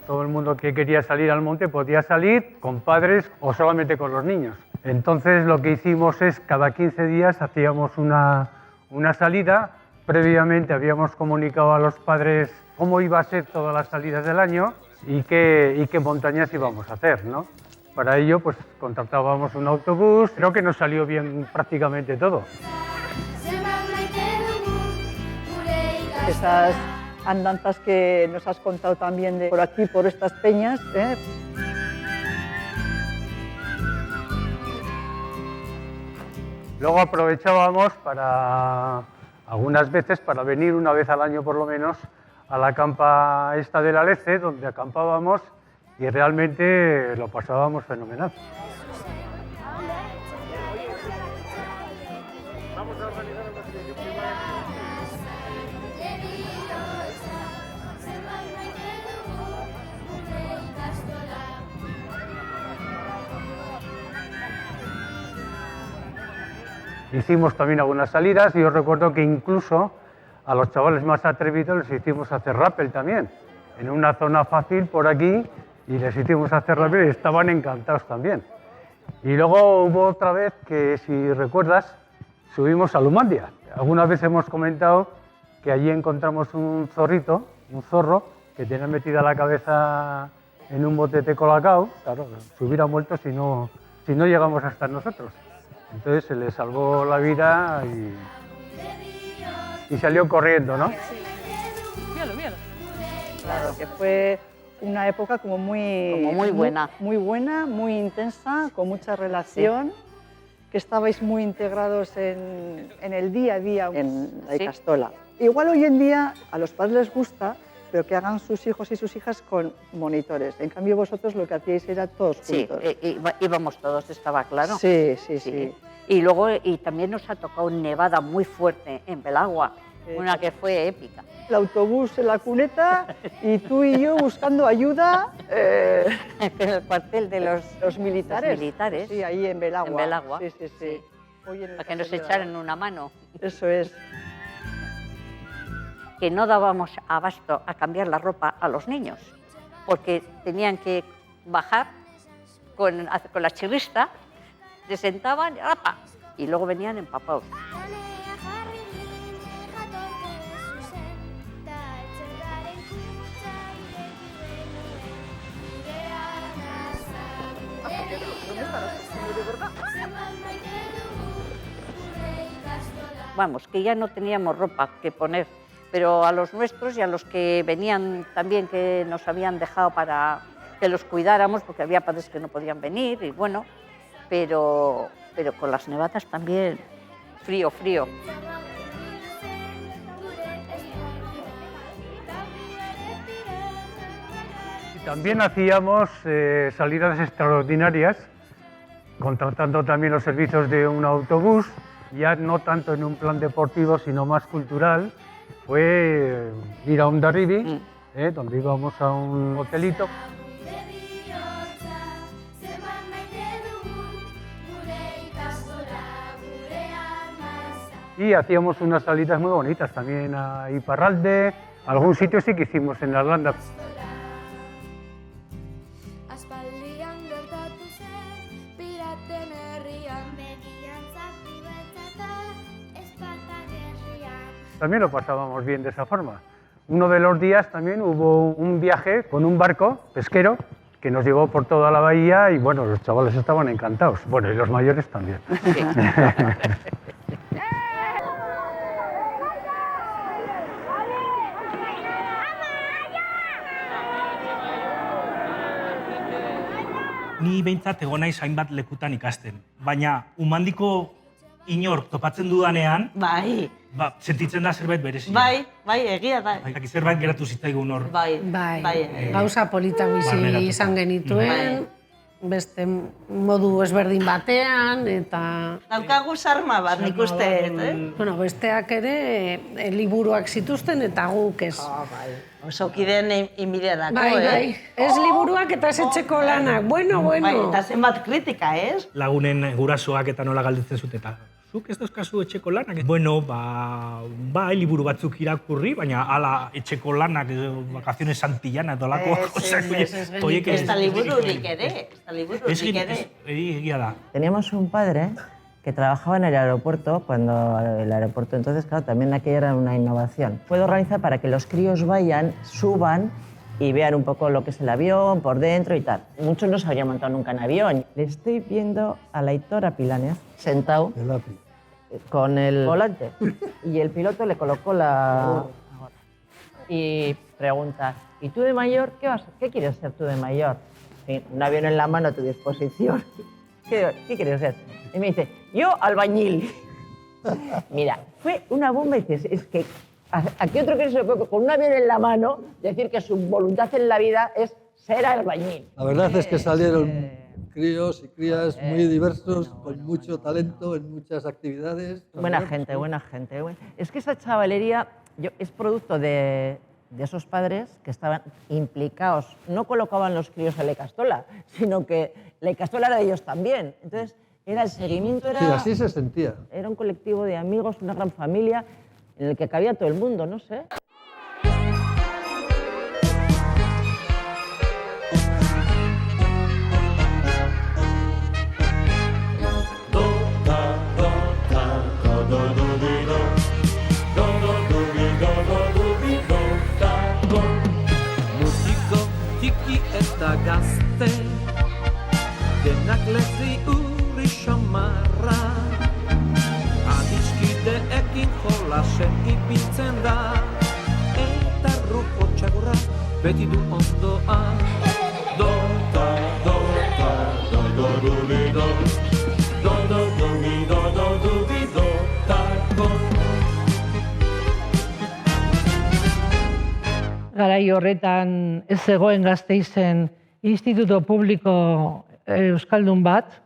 Todo el mundo que quería salir al monte podía salir con padres o solamente con los niños. Entonces lo que hicimos es cada 15 días hacíamos una salida. Previamente habíamos comunicado a los padres cómo iba a ser todas las salidas del año y qué montañas íbamos a hacer, ¿no? Para ello pues contratábamos un autobús. Creo que nos salió bien prácticamente todo. Esas andanzas que nos has contado también de por aquí, por estas peñas. Luego aprovechábamos algunas veces para venir una vez al año por lo menos a la campa esta del Alece, donde acampábamos y realmente lo pasábamos fenomenal. Hicimos también algunas salidas y yo recuerdo que incluso a los chavales más atrevidos les hicimos hacer rappel también, en una zona fácil por aquí, y les hicimos hacer rappel y estaban encantados también. Y luego hubo otra vez que, si recuerdas, subimos a Lumandia. Alguna vez hemos comentado que allí encontramos un zorro, que tenía metida la cabeza en un botete colacao. Claro, se hubiera muerto si no llegamos a estar nosotros. Entonces se le salvó la vida y salió corriendo, ¿no? Claro, que fue una época como muy buena. Muy buena, muy intensa, con mucha relación, que estabais muy integrados en el día a día en la Icastola. Igual hoy en día a los padres les gusta, pero que hagan sus hijos y sus hijas con monitores. En cambio vosotros lo que hacíais era todos juntos. Sí, íbamos todos, estaba claro. Sí. Y luego también nos ha tocado nevada muy fuerte en Belagua, una que fue épica. El autobús en la cuneta y tú y yo buscando ayuda en el cuartel de los militares. Sí, ahí en Belagua. En Belagua. Sí. Para que nos echaran una mano. Eso es. Que no dábamos abasto a cambiar la ropa a los niños, porque tenían que bajar con la chirrista, se sentaban y luego venían empapados. Vamos, que ya no teníamos ropa que poner, pero a los nuestros y a los que venían también, que nos habían dejado para que los cuidáramos, porque había padres que no podían venir, y bueno, pero con las nevadas también frío, frío. También hacíamos salidas extraordinarias, contratando también los servicios de un autobús, ya no tanto en un plan deportivo, sino más cultural. Fue ir a Hondarribi, donde íbamos a un hotelito. Y hacíamos unas salidas muy bonitas también a Iparralde, algún sitio sí que hicimos en Arlanda. También lo pasábamos bien de esa forma. Uno de los días también hubo un viaje con un barco pesquero que nos llevó por toda la bahía y bueno, los chavales estaban encantados. Bueno, y los mayores también. Ni behintzat egon naiz hainbat lekutan ikasten, baina Umandiko inor topatzen dudanean, sentitzen da zerbait berezia. Bai, egia da. Zerbait geratu zitzaigun hor. Bai. Gauza politak bizi izan genituen, beste modu ezberdin batean, eta... Daukagu sarma bat, nik uste, Bueno, besteak ere liburuak zituzten eta guk ez. Oso kideen inbidiarako, Bai, ez liburuak eta ez etxeko lanak, bueno. Eta zenbat kritika, ez? Lagunen gurasoak eta nola galdetzen zut eta zuk ez dauzkazu etxeko lanak? Bueno, liburu batzuk irakurri, baina hala etxeko lanak, Vacaciones Santillana, dolako. Ez da libururik ere, Egia da. Teníamos un padre que trabajaba en el aeropuerto, cuando el aeropuerto entonces, claro, también aquello era una innovación. Puede organizar para que los críos vayan, suban y vean un poco lo que es el avión, por dentro y tal. Muchos no se habían montado nunca en avión. Le estoy viendo a Aitor Pilanes sentado con el volante y el piloto le colocó la... Y pregunta, ¿y tú de mayor qué quieres ser tú de mayor? Un avión en la mano a tu disposición. ¿Qué quieres ser? Y me dice, yo albañil. Mira, fue una bomba y dices, es que ¿a qué otro que se le puede con un avión en la mano decir que su voluntad en la vida es ser albañil? La verdad es que salieron críos y crías muy diversos, con mucho talento en muchas actividades. Buena gente. Es que esa chavalería es producto de esos padres que estaban implicados. No colocaban los críos en la Ikastola, sino que la Ikastola era de ellos también. Entonces, era el seguimiento, Sí, así se sentía. Era un colectivo de amigos, una gran familia en el que cabía todo el mundo, no sé. Mutiko txiki eta gazte, denak lezi urri xamarra, adiskideekin jolasen ipintzen da, eta rupo txagurra beti du ondoa. Dota, dota, do-do-du-di-do, do-do-du-di-do, do-do-du-di-do, tako. Garai horretan ez zegoen Gasteizen instituto publiko euskaldun bat.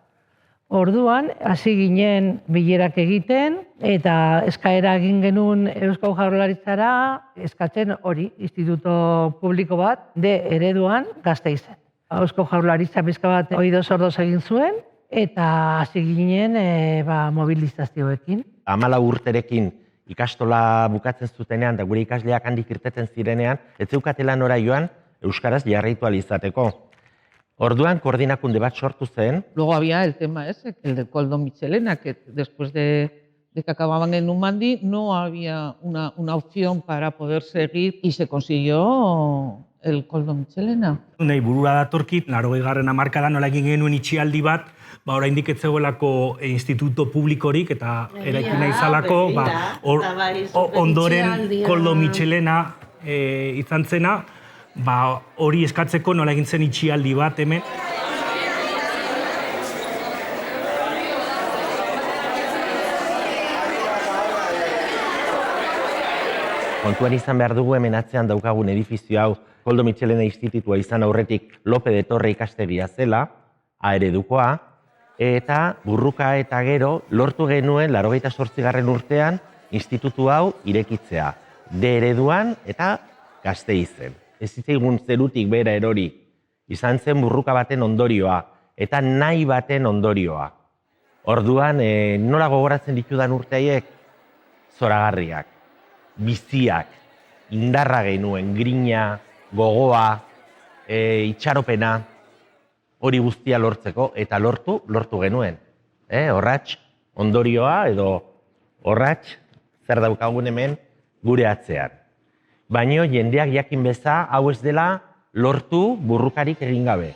Orduan, hasi ginen bilerak egiten eta eskaera egin genuen Eusko Jaurlaritzara eskatzen hori, instituto publiko bat de ereduan Gasteizen. Eusko Jaurlaritza pixka bat oido sordoz egin zuen eta hasi ginen mobilizazioekin. 14 urterekin ikastola bukatzen zutenean da gure ikasleak handik irteten zirenean, ez zeukatela nora joan euskaraz jarraitu ahal izateko. Orduan koordinakunde bat sortu zen. Luego había el tema ese, el del Koldo Michelena, que después de que acababan en Numandi no había una opción para poder seguir y se consiguió el Koldo Michelena. Nahi burura datorkit, 80. hamarkadan nola egin genuen itxialdi bat, oraindik ez zegoelako instituto publikorik eta eraikin nahi zalako, ondoren Koldo Michelena izan zena, hori eskatzeko nola egin zen itxialdi bat hemen. Kontuan izan behar dugu hemen atzean daukagun edifizio hau Koldo Mitxelena Institutua izan aurretik Lope de Torre ikastegia zela, A eredukoa, eta burruka eta gero lortu genuen 88. urtean institutu hau irekitzea. D ereduan eta Gasteizen. Ez zitzaigun zerutik bera erori. Izan zen burruka baten ondorioa eta nahi baten ondorioa. Orduan, nola gogoratzen ditudan urte zoragarriak, biziak, indarra genuen, grina, gogoa, itxaropena, hori guztia lortzeko, eta lortu genuen. Horratx ondorioa edo horratx zer daukagun hemen gure atzean. Baina jendeak jakin beza hau ez dela lortu burrukarik egin gabe.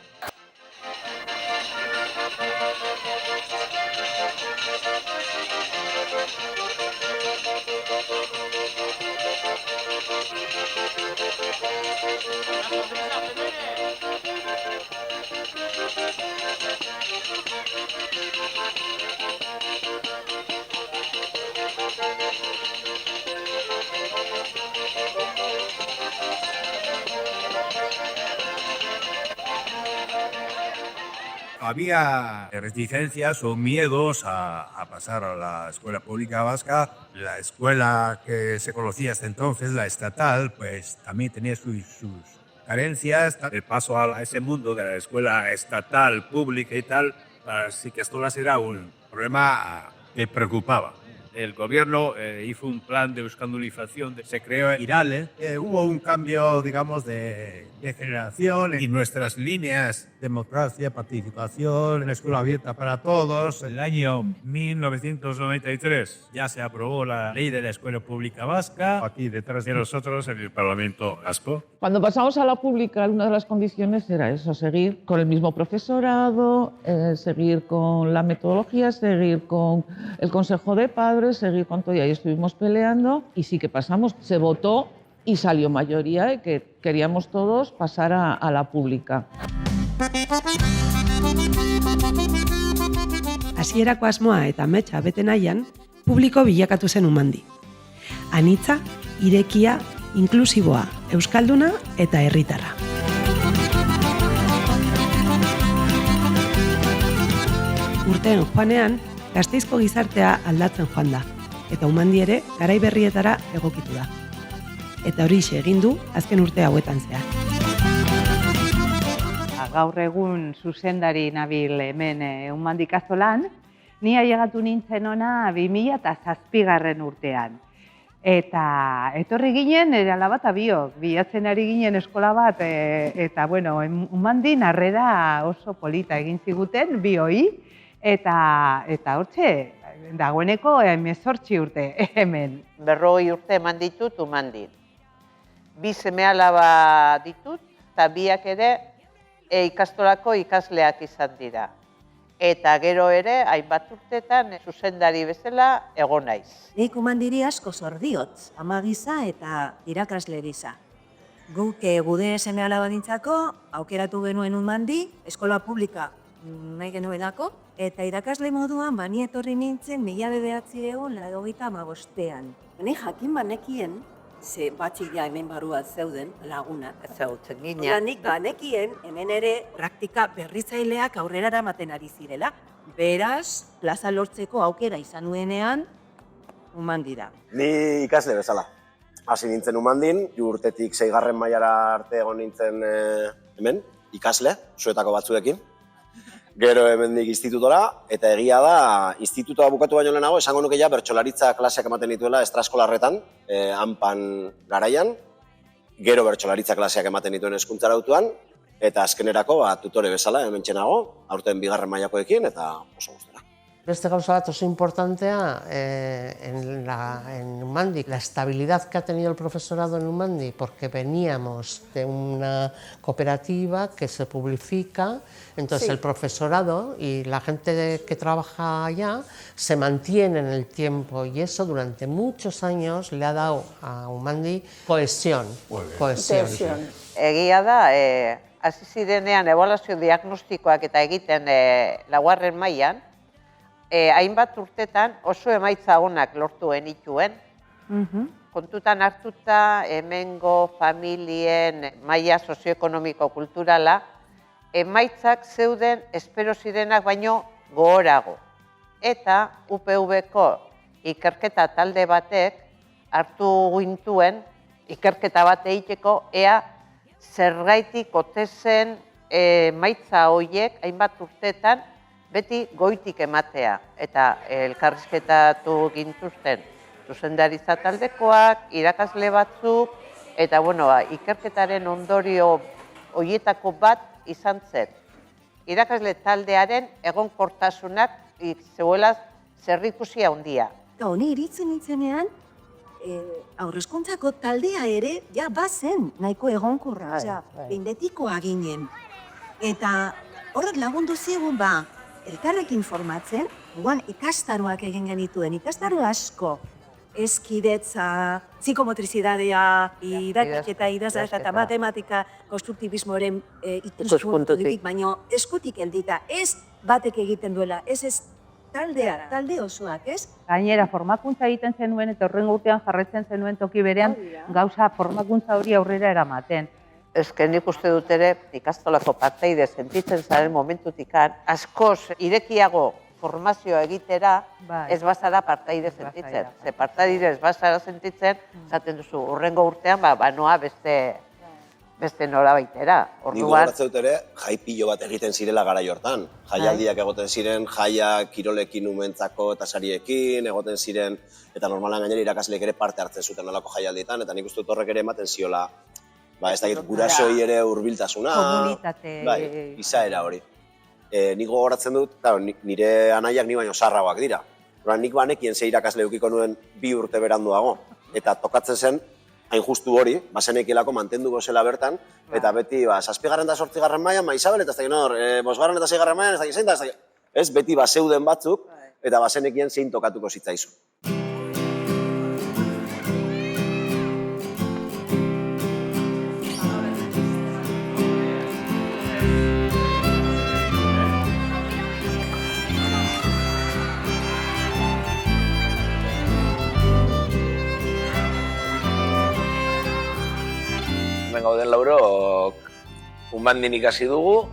Había reticencias o miedos a pasar a la escuela pública vasca. La escuela que se conocía hasta entonces, la estatal, pues también tenía sus carencias. El paso a ese mundo de la escuela estatal, pública y tal, para las ikastolas era un problema que preocupaba. El gobierno hizo un plan de euskaldulización, se creó Irale, hubo un cambio, digamos, de generación y nuestras líneas, democracia, participación, la escuela abierta para todos. En el año 1993 ya se aprobó la ley de la escuela pública vasca, aquí detrás de nosotros en el Parlamento vasco. Cuando pasamos a la pública, una de las condiciones era eso, seguir con el mismo profesorado, seguir con la metodología, seguir con el consejo de padres, seguir con todo, y ahí estuvimos peleando y sí que pasamos, se votó y salió mayoría de que queríamos todos pasar a la pública. Hasierako asmoa eta ametsa bete nahian, publiko bilakatu zen Umandi. Anitza, irekia, inklusiboa, euskalduna eta herritarra. Urteen joanean, Gasteizko gizartea aldatzen joan da, eta Umandi ere garai berrietara egokitu da. Eta horixe egin du azken urte hauetan zehar. Gaur egun zuzendari nabil hemen Umandi ikastolan, ni ailegatu nintzen ona 2007 urtean. Eta etorri ginen, nire alaba eta biok, bilatzen ari ginen eskola bat, eta bueno, Umandin harrera oso polita egin ziguten, bioi, eta hortxe, dagoeneko 18 urte hemen. 40 urte eman ditut Umandin. 2 seme-alaba ditut, eta biak ere ikastolako ikasleak izan dira. Eta gero ere, hainbat urtetan zuzendari bezala egon naiz. Nik Umandiri asko zor diot, ama gisa eta irakasle gisa. Guk gude seme-alaba dintzako, aukeratu genuen Umandi, eskola publika nahi genuenako, eta irakasle moduan bani etorri nintzen 1985ean. Ni jakin banekien, ze batxik ja hemen barruan zeuden lagunak. Zeutzen ginen. Nik banekien hemen ere praktika berritzaileak aurrera eramaten ari zirela. Beraz, plaza lortzeko aukera izan nuenean, Umandira. Ni ikasle bezala. Hasi nintzen Umandin, urtetik 6. mailara arte egon nintzen hemen, ikasle, zuetako batzuekin. Gero hemendik institutora, eta egia da, institutoa bukatu baino lehenago, esango nuke ja bertsolaritza klaseak ematen dituela estraeskolarretan, hanpan garaian, gero bertsolaritza klaseak ematen dituen hezkuntzarautuan, eta azkenerako tutore bezala hemen txenago, aurten 2. mailakoekin, eta oso guztera. Beste gauza bat oso importantea en Umandi, la estabilidad que ha tenido el profesorado en Umandi, porque veníamos de una cooperativa que se publifica, entonces el profesorado y la gente que trabaja allá se mantiene en el tiempo y eso durante muchos años le ha dado a Umandi cohesión. Egia da, hasi zirenean ebaluazio diagnostikoak eta egiten 4. mailan, hainbat urtetan oso emaitza onak lortu genituen, kontutan hartuta hemengo familien maila sozioekonomiko-kulturala, emaitzak zeuden espero zirenak baino gogorago. Eta UPV-ko ikerketa talde batek hartu gintuen ikerketa bat egiteko ea zergaitik ote zen emaitza horiek hainbat urteetan beti goitik ematea. Eta elkarrizketatu gintuzten zuzendaritza taldekoak, irakasle batzuk, eta ikerketaren ondorio horietako bat izan zen. Irakasle taldearen egonkortasunak zeuela zerrikusia handia. Eta honi iritzen nintzenean, aurrezkuntzako taldea ere, ja bazen nahiko egonkorra, bindetikoa ginen. Eta horrek lagundu zigun elkarrekin formatzen, guan ikastaroak egin genituen, ikastaro asko, eskidetza, psikomotrizidadea, idatziketa, idazaz eta matematika konstruktibismoaren ikuspuntutik, baina eskutik heldita, ez batek egiten duela, ez taldea, talde osoak, ez? Gainera, formakuntza egiten zenuen eta horrengo urtean jarretzen zenuen toki berean gauza formakuntza hori aurrera eramaten. Ezken nik uste dut ere, ikastolako parteide sentitzen zaren momentutikan, askoz irekiago formazioa egitera, ez bazara parteide sentitzen. Ze parteide ez bazara sentitzen, zaten duzu, urrengo urtean, banoa beste norabaitera. Nik gogoratzen dut ere, jai pilo bat egiten zirela garai hortan. Jaialdiak egoten ziren, jaiak kirolekin umentzako eta sariekin, egoten ziren, eta normalan gainera irakasleek ere parte hartzen zuten alako jaialdietan, eta nik uste dut horrek ere ematen ziola, ez dakit, gurasoi ere hurbiltasuna, izaera hori. Nik gogoratzen dut, nire anaiak ni baino sarragoak dira. Nik banekien ze irakasle edukiko nuen 2 urte beranduago, eta tokatzen zen, hain justu hori, bazenekielako mantenduko zela bertan, eta beti 7. eta 8. mailan, Isabel, eta ez dakit nor, 5. eta 6. mailan, ez dakit zein da, ez dakit. Ez, beti zeuden batzuk, eta bazenekien zein tokatuko zitzaizu. Gauden laurok Unmandin ikasi dugu,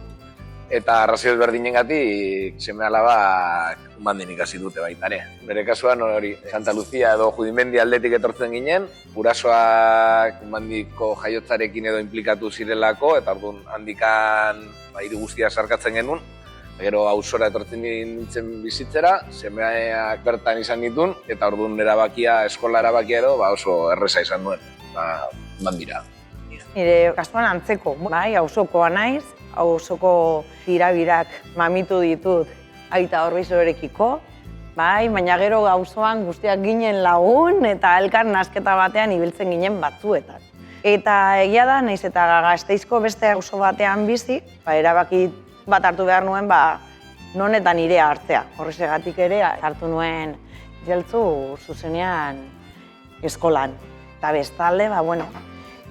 eta arrazio ezberdinengatik seme-alabak Unmandin ikasi dute baita ere. Bere kasuan hori Santa Lucia edo Judimendi aldetik etortzen ginen, gurasoak Unmandiko jaiotzarekin edo implikatu zirelako, eta orduan handikan hiri guztia sarkatzen genuen. Gero auzora etortzen nintzen bizitzera, semeak bertan izan ditun, eta orduan eskola erabakia edo oso erreza izan duen, Unmandira. Nire kasuan antzeko, auzokoa naiz, auzoko tirabirak mamitu ditut aita Orbizorekiko, baina gero auzoan guztiak ginen lagun eta elkar nasketa batean ibiltzen ginen batzuetan. Eta egia da, naiz eta Gasteizko beste auzo batean bizi, erabaki bat hartu behar nuen non eta nirea hartzea. Horregatik ere hartu nuen jeltzu zuzenean eskolan. Eta bestalde,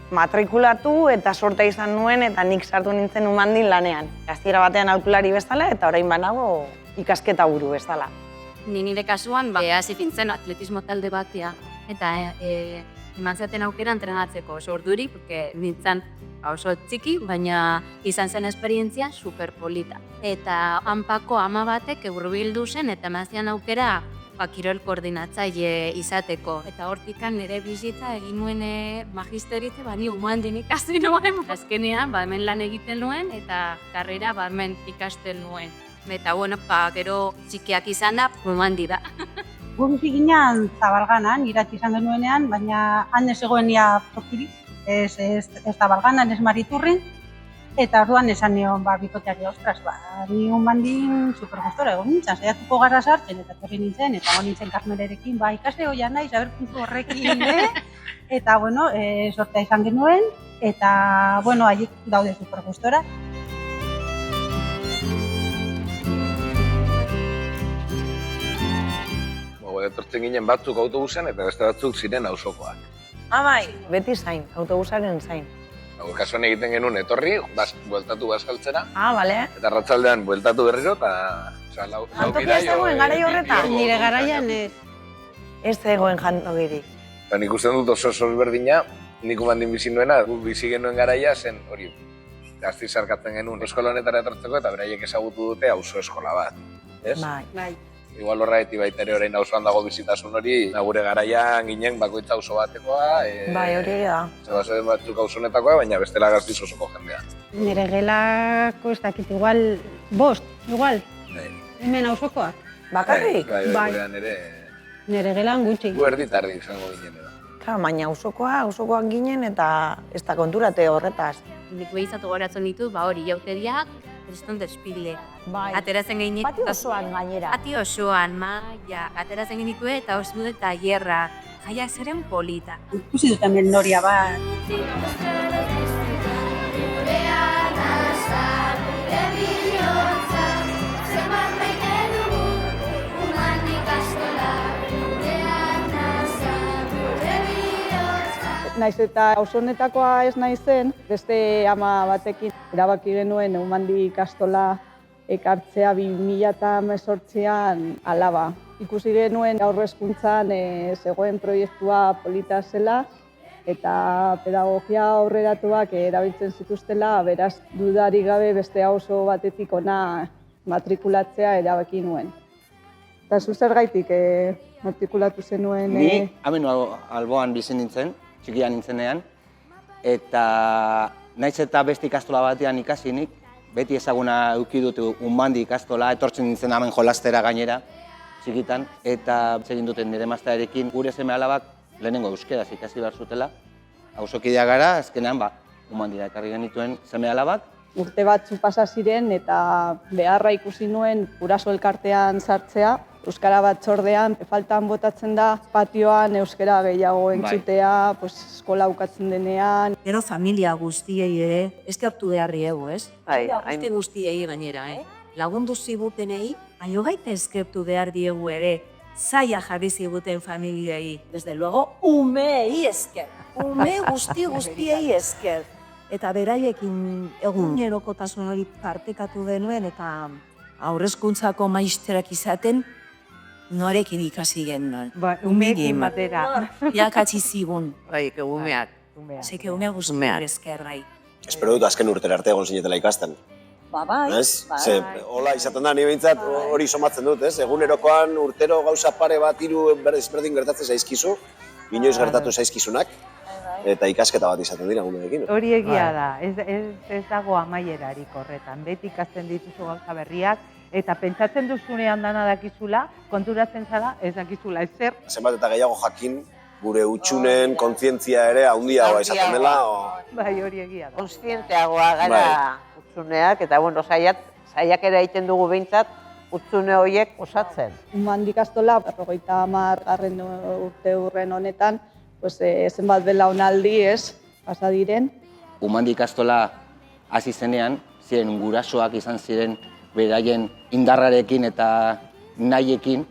matrikulatu eta sortea izan nuen eta nik sartu nintzen Unmandin lanean. Hasiera batean aholkulari bezala eta orain banago ikasketa buru bezala. Ni nire kasuan hasi nintzen atletismo talde batea eta eman zaten aukera entrenatzeko oso ordurik, nintzen oso txiki, baina izan zen esperientzia superpolita. Eta hanpako ama batek hurbildu zen eta emazian aukera kirol koordinatzaile izateko. Eta hortikan nire bizitza egin nuen magisteritze, ni Unmandin ikasi nuen. Azkenean, hemen lan egiten nuen eta karrera hemen ikasten nuen. Eta, gero txikiak izan da, Unmandi da. Gu bizi ginean Zabalganan, iratzi izan genuenean, baina han ez egoen tokirik, ez Zabalganan, ez Mariturrin, eta orduan esan nion bikoteari, ostras, ni Unmandin supergustora egon nintzen, saiatuko gara sartzen, eta torri nintzen, eta egon nintzen Karmelerekin, ikasle hoia naiz, puntu horrekin, eta, sortea izan genuen, eta, haiek daude supergustora. Etortzen ginen batzuk autobusen eta beste batzuk ziren auzokoak. Beti zain, autobusaren zain. Kasuan egiten genuen etorri, bueltatu bazkaltzera. Eta arratsaldean bueltatu berriro eta lau bidai. Jantokia ez zegoen garai horretan? Nire garaian ez. Ez zegoen jantokirik. Nik usten dut oso berdina, nik umandin bizi nuena, gu bizi genuen garaia zen hori gazti zarkatzen genuen eskola honetara etortzeko eta beraiek ezagutu dute auzo eskola bat. Ez? Bai. Igual horregatik baita ere orain auzoan dago bizitasun hori, gure garaian ginen bakoitza auzo batekoa. Bai, hori da. Zebazen batzuk auzo honetakoa, baina bestela Gasteiz osoko jendea. Nire gelako ez dakit, igual, bost, igual. Hemen auzokoak. Bakarrik? Bai, ere. Nire gelan gutxi. Gu erdi-tardi izango ginen. Baina auzokoak ginen eta ez da konturate horretaz. Nik behizatu goratzen ditut, hori jauteriak, kriston despile. Bai. Ateratzen gainet. Pati osoan gainera. Pati osoan, maia. Ateratzen genitue eta osu dut tailerra. Jaiak zeren polita. Ikusi dut hemen noria bat. Naiz eta auzo honetakoa ez naizen, beste ama batekin erabaki genuen Eumandi ikastola ekartzea 2018an Alaba. Ikusi genuen gaur hezkuntzan zegoen proiektua polita zela eta pedagogia aurreratuak erabiltzen zituztela, beraz dudarik gabe beste auzo batetik ona matrikulatzea erabaki nuen. Eta zu zergaitik matrikulatu zenuen? Ni hemen alboan bizi nintzen, txikia nintzenean, eta naiz eta beste ikastola batean ikasinik, beti ezaguna eduki dut Umandi ikastola, etortzen nintzen hemen jolastera gainera, txikitan, eta egin duten nire emaztearekin gure seme-alabak lehenengo euskeraz ikasi behar zutela. Auzokidea gara, azkenean Umandira ekarri genituen seme-alabak. Urte batzu pasa ziren eta beharra ikusi nuen guraso elkartean sartzea. Euskara batzordean faltan botatzen da patioan euskara gehiago entzutea, eskola ukatzen denean. Gero familia guztiei ere, eskertu behar diegu, ez? Bai, Guzti guztiei gainera, lagundu zigutenei, baino gaita eskertu behar diegu ere, zaila jarri ziguten familiei. Desde luego, umeei esker. Ume guztiei esker. Eta beraiekin egunerokotasun hori partekatu genuen eta aurrezkuntzako maisterak izaten norekin ikasi genuen. Umeekin batera. Irakatsi zigun. Bai, umeak. Zeke ume guztiak esker gai. Espero dut azken urtera arte egon zinetela ikasten. Bai. Ze, hola izaten da, ni behintzat hori somatzen dut, ez? Egunerokoan urtero gauza pare bat hiru ezberdin gertatzen zaizkizu, inoiz gertatu zaizkizunak, eta ikasketa bat izaten dira guneekin. Hori egia da, ez dago amaierarik horretan. Beti ikasten dituzu gauza berriak, eta pentsatzen duzunean dana dakizula, konturatzen zara ez dakizula ezer. Zenbat eta gehiago jakin, gure utxunen kontzientzia ere handiagoa izaten dela. Bai, hori egia da. Kontzienteagoa gara utxuneak, eta saiakera egiten dugu behintzat, utxune horiek osatzen. Umandi ikastola, 50. urte hurren honetan, zenbat belaunaldi pasa diren. Umandi ikastola hasi zenean, ziren gurasoak izan ziren beraien indarrarekin eta nahiekin,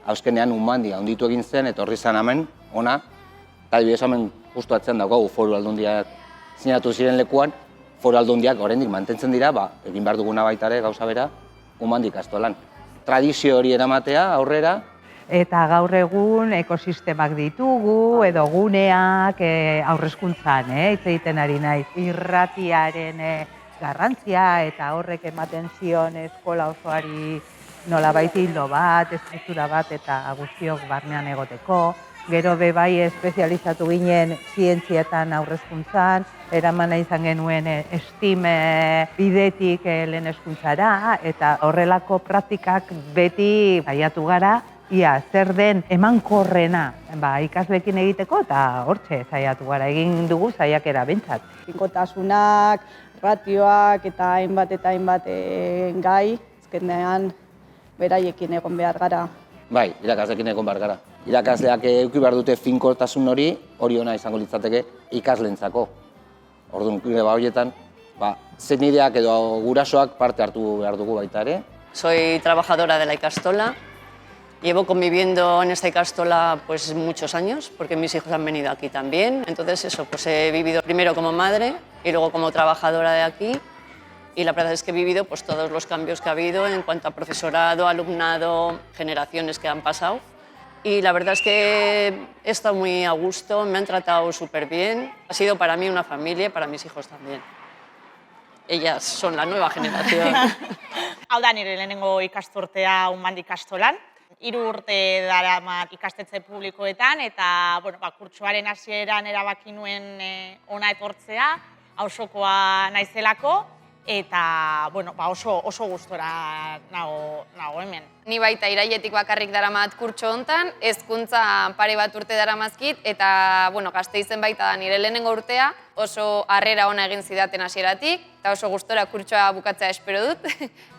hauzkenean Umandi handitu egin zen, eta horri zen hemen, ona, eta adibidez hemen justu atzean daukagu foru aldundiak sinatu ziren lekuan, foru aldundiak oraindik mantentzen dira, egin behar duguna baita ere gauza bera, Umandi ikastolan. Tradizio hori eramatea aurrera. Eta gaur egun ekosistemak ditugu, edo guneak aurrezkuntzan, hitz egiten ari naiz. Irratiaren garrantzia eta horrek ematen zion eskola osoari nolabait ildo bat, estruktura bat eta guztiok barnean egoteko. Gero bai espezializatu ginen zientzietan aurrezkuntzan, eramana izan genuen STEAM bidetik lehen hezkuntzara eta horrelako praktikak beti saiatu gara, ia zer den emankorrena ikasleekin egiteko eta hortxe saiatu gara, egin dugu saiakera behintzat. Finkotasunak, ratioak eta hainbat gai, azkenean beraiekin egon behar gara. Bai, irakasleekin egon behar gara. Irakasleak eduki behar dute finkotasun hori ona izango litzateke ikaslentzako. Orduan, horietan, zenideak edo gurasoak parte hartu behar dugu baita ere. Soy trabajadora de la ikastola. Llevo conviviendo en esta ikastola pues muchos años, porque mis hijos han venido aquí también. Entonces he vivido primero como madre y luego como trabajadora de aquí. Y la verdad es que he vivido pues todos los cambios que ha habido en cuanto a profesorado, alumnado, generaciones que han pasado. y la verdad es que he estado muy a gusto, me han tratado súper bien. Ha sido para mí una familia, para mis hijos también. Ellas son la nueva generación. Hau da nire lehenengo ikasturtea Unmandi ikastolan. 3 urte daramat ikastetxe publikoetan eta kurtsoaren hasieran erabaki nuen hona etortzea, auzokoa naizelako eta oso gustora nago hemen. Ni baita irailetik bakarrik daramat kurtso hontan, hezkuntza pare bat urte daramazkit eta Gasteizen baita da nire lehenengo urtea, oso harrera ona egin zidaten hasieratik eta oso gustora kurtsoa bukatzea espero dut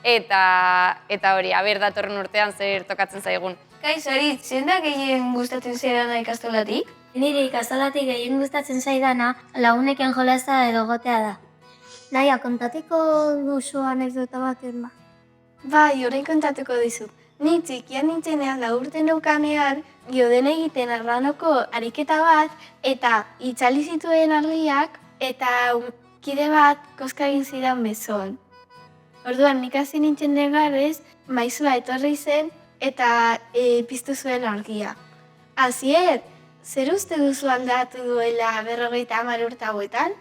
eta hori, aber datorren urtean zer tokatzen zaigun. Kaixo, Aritz, zein da gehien gustatzen zaidana ikastolatik? Nire ikastolatik gehien gustatzen zaidana lagunekin jolasa edo gotea da. Naia, kontatuko duzu anekdota baten ba? Bai, orain kontatuko dizut. Ni txikian nintzenean 4 urte neukanean, gioden egiten arranoko ariketa bat, eta itzali zituen argiak, eta kide bat koska egin zidan besoan. Orduan, nik hasi nintzen negarrez, maizua etorri zen, eta piztu zuen argia. Asier, zer uste duzu aldatu duela 50 urte hauetan?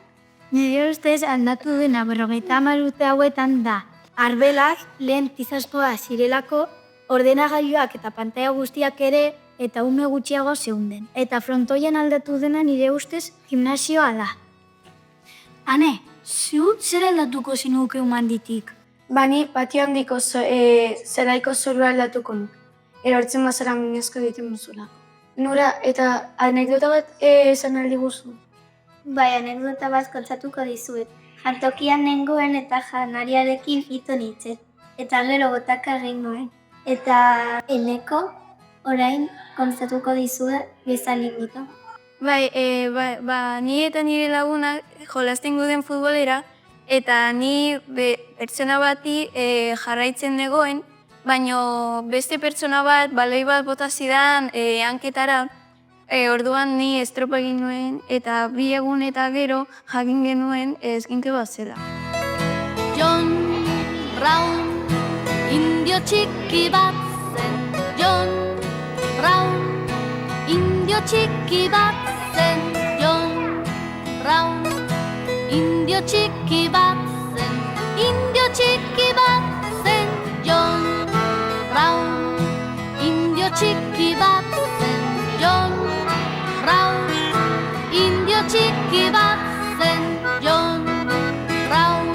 Nire ustez aldatu dena 50 urte hauetan da. Arbelak lehen tizazkoa zirelako, ordenagailuak eta pantaila guztiak ere eta ume gutxiago zeunden. Eta frontoian aldatu dena nire ustez gimnasioa da. Ane, zu zer aldatuko zinuke Unmanditik? Bani patio handiko zelaiko zorua aldatuko nuk. Erortzen bazara minezko egiten muzulako. Nora, eta anekdota bat esan aldi guzu? Bai, anekdota bat kontzatuko dizuet. Jantokian nengoen eta janariarekin ito nintzen. Eta gero gotaka egin nuen. Eta eneko orain kontzatuko dizue bezalik ditu. Bai, ni eta nire lagunak jolasten guden futbolera, eta ni pertsona bati jarraitzen negoen, baina beste pertsona bat, baloi bat bota zidan hanketara, orduan ni estropa egin nuen, eta 2 egun eta gero jakin genuen eskinke bat zela. John Brown, indio txiki bat zen. John Brown, indio txiki bat zen. John Brown, indio txiki bat zen. Indio txiki bat zen. John Brown, indio txiki bat zen. John Brown, indio txiki bat zen. John Brown,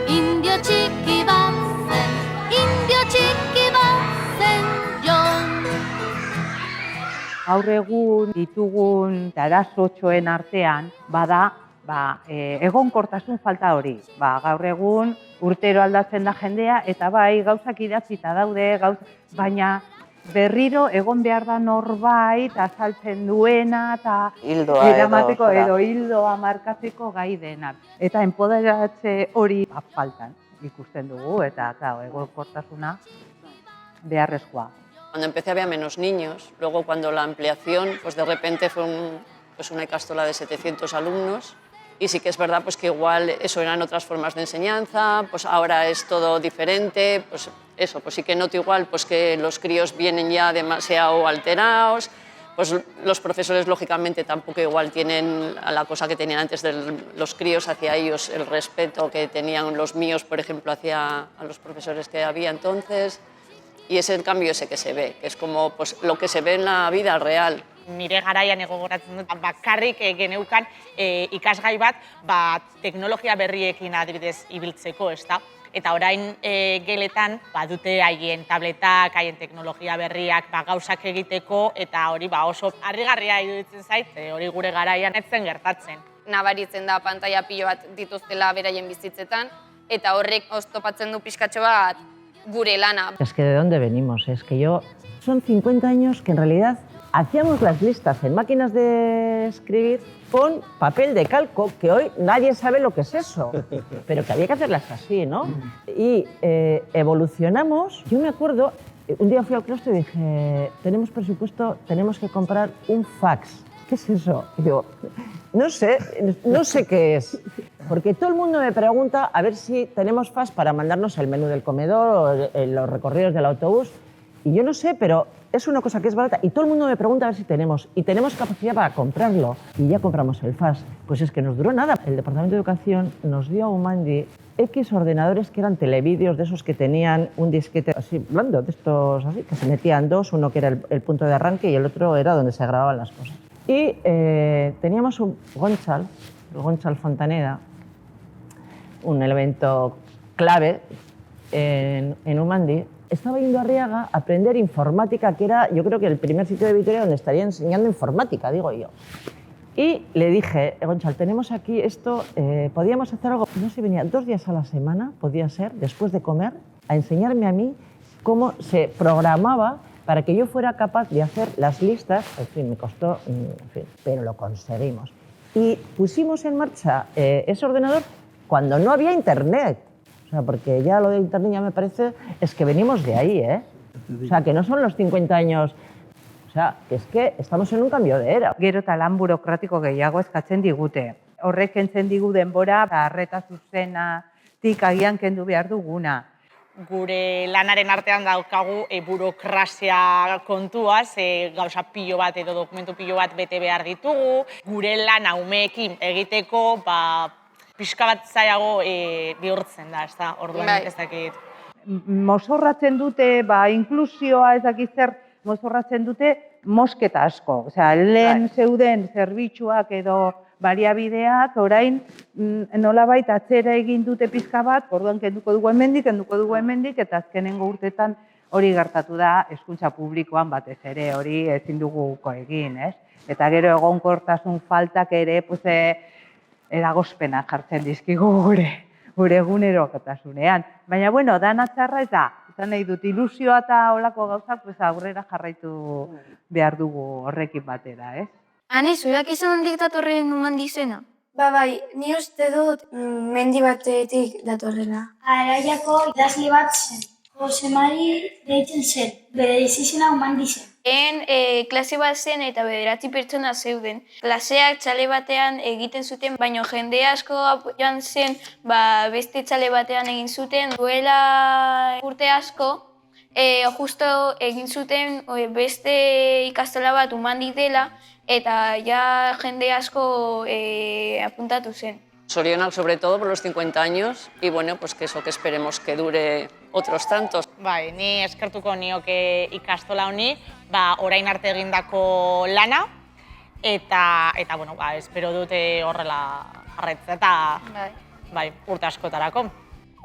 indio txiki bat zen. Indio txiki bat zen. John. Gaur egun ditugun arazotxoen artean bada egonkortasun falta hori. Gaur egun urtero aldatzen da jendea eta bai gauzak idatzita daude, baina berriro egon behar da norbait azaltzen duena eta eramateko edo hildoa markatzeko gai denak. Eta enpoderatze hori faltan ikusten dugu eta egonkortasuna beharrezkoa. Cuando empecé había menos niños, luego cuando la ampliación, pues de repente fue una ikastola de 700 alumnos y sí que es verdad pues que igual eso eran otras formas de enseñanza, pues ahora es todo diferente, pues eso, pues sí que noto igual pues que los críos vienen ya demasiado alterados, pues los profesores lógicamente tampoco igual tienen la cosa que tenían antes de los críos hacia ellos, el respeto que tenían los míos, por ejemplo, hacia a los profesores que había entonces. Y es el cambio ese que se ve, que es como pues, lo que se ve en la vida real. Nire garaian gogoratzen dut, bakarrik geneukan ikasgai bat teknologia berriekin adibidez ibiltzeko, ezta? Eta orain geletan dute haien tabletak, haien teknologia berriak gauzak egiteko, eta hori oso harrigarria iruditzen zait, hori gure garaian ez zen gertatzen. Nabaritzen da pantaila pilo bat dituztela beraien bizitzetan, eta horrek oztopatzen du pixkatxo bat gure lana. Es que de dónde venimos, es que son 50 años que en realidad hacíamos las listas en máquinas de escribir con papel de calco, que hoy nadie sabe lo que es eso, pero que había que hacerlas así, ¿no? Y evolucionamos. Yo me acuerdo, un día fui al claustro y dije, tenemos presupuesto, tenemos que comprar un fax. ¿Qué es eso? Y digo, no sé qué es. Porque todo el mundo me pregunta a ver si tenemos fax para mandarnos el menú del comedor o los recorridos del autobús. y yo no sé, pero es una cosa que es barata y todo el mundo me pregunta a ver si tenemos, y tenemos capacidad para comprarlo, y ya compramos el FAS. Pues es que nos duró nada. El Departamento de Educación nos dio a Umandi X ordenadores que eran televídeos de esos que tenían un disquete así blando, de estos así, que se metían dos, uno que era el punto de arranque y el otro era donde se grababan las cosas. Y teníamos un Gonchal, el Gonchal Fontaneda, un elemento clave en Umandi. Estaba yendo a Arriaga a aprender informática, que era, yo creo que el primer sitio de Vitoria donde estaría enseñando informática, digo yo. Y le dije, Gonchal, tenemos aquí esto, podíamos hacer algo. No sé si venía 2 días a la semana, podía ser, después de comer, a enseñarme a mí cómo se programaba para que yo fuera capaz de hacer las listas. En fin, me costó, en fin, pero lo conseguimos. Y pusimos en marcha ese ordenador cuando no había internet. O sea, porque ya lo de internet ya me parece, es que venimos de ahí, ¿eh? O sea, que no son los 50 años, o sea, que es que estamos en un cambio de era. Gero eta lan burokratiko gehiago eskatzen digute. Horrek kentzen digu denbora, arreta zuzenatik agian kendu behar duguna. Gure lanaren artean daukagu burokrazia kontuaz, gauza pilo bat edo dokumentu pilo bat bete behar ditugu. Gure lana umeekin egiteko, pixka bat zailago bihurtzen da, ez da, orduan ez dakit. Mozorratzen dute, inklusioa ez dakit zer, mozorratzen dute mosketa asko. Osea, lehen zeuden zerbitzuak edo baliabideak, orain nolabait atzera egin dute pixka bat, orduan kenduko dugu hemendik, eta azkenengo urtetan hori gertatu da hezkuntza publikoan batez ere, hori ezin dugu egin, ez? Eta gero egonkortasun faltak ere, eragozpena jartzen dizkigu gure egunerokotasunean. Baina, bueno, dana txarra ez da. Izan nahi dut, ilusioa eta olako gauzak aurrera jarraitu behar dugu horrekin batera, ez? Ane, zurak izan handik datorren Umandi izena? Bai, ni uste dut mendi batetik datorrela. Araiako idazle bat zen, Jose Mari deitzen zen, bere izizena Umandi zen. Klase bat zen eta 9 pertsona zeuden. Klaseak txale batean egiten zuten, baina jende asko joan zen beste txale batean egin zuten. Duela urte asko, justo egin zuten beste ikastola bat Umandi dela, eta ja jende asko apuntatu zen. Sorionak sobre todo por los 50 años y bueno, pues que eso que esperemos que dure otros tantos. Bai, ni eskertuko nioke ikastola honi, orain arte egindako lana, eta bueno, espero dute horrela jarraitzea eta urte askotarako.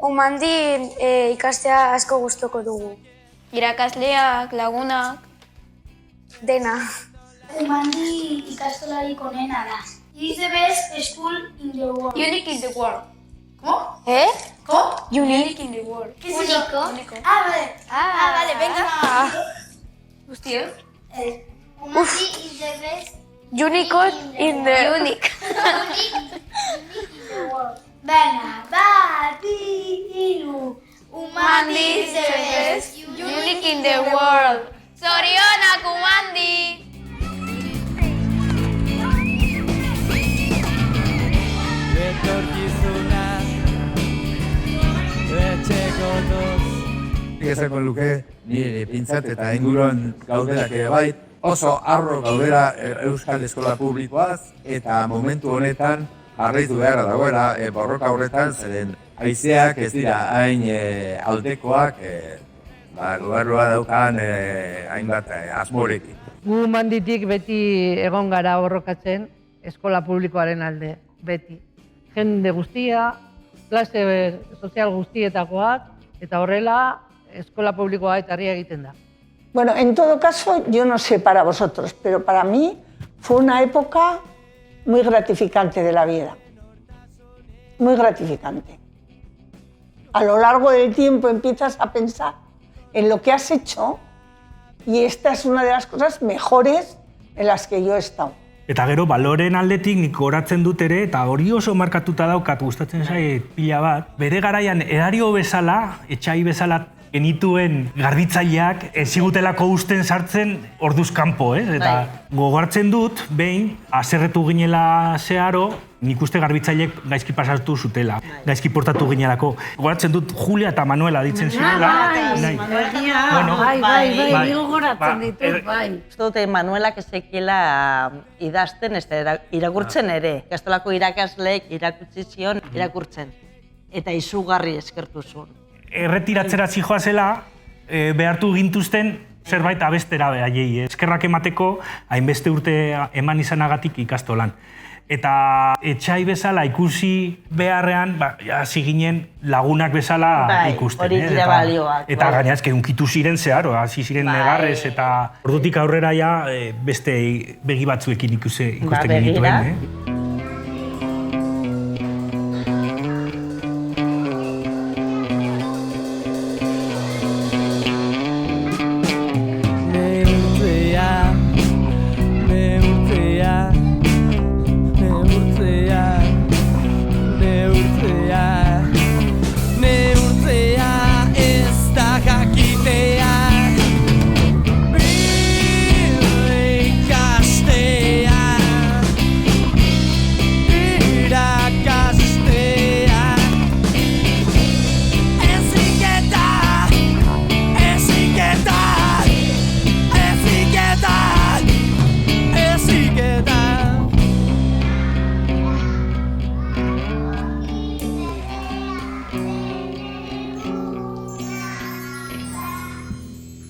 Umandin ikastea asko gustoko dugu. Irakasleak, lagunak, dena. Umandi ikastolarik onena da. It's the best school in the world. Unique in the world. ¿Cómo? ¿Cómo? Unique in the world. ¿Qué es eso? Único. Vale. Vale, venga. Hostia. Umandi is the best. Unique in the... Unique. Unique in the world. Venga, hiru. Umandi is the best. Unique in the world. Zorionak, Umandi! Ezeko luke, nire pintzat eta inguruan gauderak ere bai, oso harro gaudera Euskal Eskola Publikoaz, eta momentu honetan jarraitu beharra dagoela borroka horretan, zeren haizeak ez dira hain aldekoak, gobernua daukan hainbat asmorekin. Gu Umanditik beti egon gara borrokatzen eskola publikoaren alde, beti. Jende guztia, klase sozial guztietakoak, eta horrela eskola publikoa eta herria egiten da. Bueno, en todo caso, yo no sé para vosotros, pero para mí fue una época muy gratificante de la vida. Muy gratificante. A lo largo del tiempo empiezas a pensar en lo que has hecho y esta es una de las cosas mejores en las que yo he estado. Eta gero, baloren aldetik nik horatzen dut ere, eta hori oso markatuta daukat gustatzen zait pila bat. Bere garaian erario bezala, etxai bezala genituen garbitzaileak ezigutelako usten sartzen orduz kanpo, ez? Eta gogartzen dut, behin, haserretu ginela zeharo, Nik uste garbitzaileek gaizki pasatu zutela, gaizki portatu ginealako. Goratzen dut Julia eta Manuela ditzen zirela. Bai, gogoratzen ditut, bai. Uste dute Manuelak ezekiela idazten, irakurtzen ere. Ikastolako irakasleek irakutsi zion irakurtzen. Eta izugarri eskertu zuen. Erretiratzera zijoazela, behartu gintuzten zerbait abestera behaiei. Eskerrak emateko, hainbeste urte eman izanagatik ikastolan. Eta etxai bezala ikusi beharrean, hasi ginen lagunak bezala ikusten. Hori dira balioak. Eta gaina ezke unkitu ziren zeharo, hasi ziren negarrez, eta ordutik aurrera ja beste begi batzuekin ikusten genituen.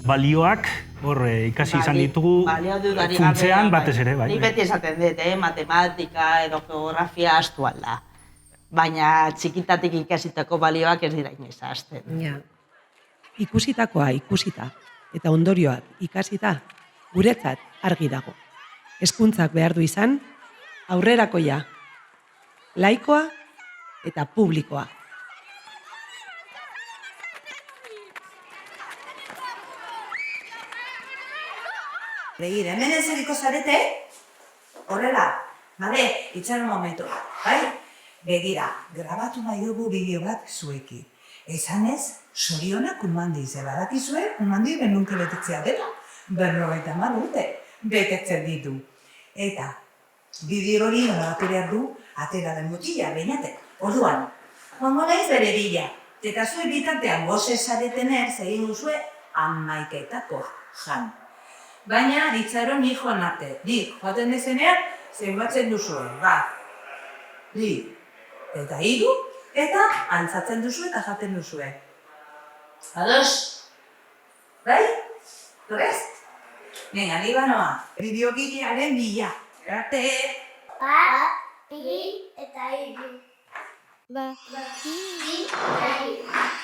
Balioak, ikasi izan ditugu funtzean batez ere, bai. Nik beti esaten dut, matematika edo geografia astu alda. Baina txikitatik ikasitako balioak ez dira inoiz ahazten. Ikusitakoa ikusita eta ondorioak ikasita, guretzat argi dago. Hezkuntzak behar du izan, aurrerakoia, laikoa eta publikoa. Begira, hemen ezeriko zarete, horrela, bale, itxaron momentu, bai? Begira, grabatu nahi dugu bideo bat zuekin. Esanez, sorionak Unmandi, ze badakizue, Unmandi benunke betetzea dela. 50 urte betetzen ditu. Eta, bideo hori grabatu behar du, atera den mutila, beinatek. Orduan, joango naiz bere bila. Eta zue bitartean goze zaretener, zegin duzue, 11 jan. Baina, ditzaron ni joan arte. Dik, joaten dezenean, zenbatzen duzuen. Dik, eta 3, eta altzatzen duzu eta jaten duzue. Ados? Bai? Torez? Venga, Libanoa, bideogilearen bila. Arte! 2 eta 3. 2 eta 3.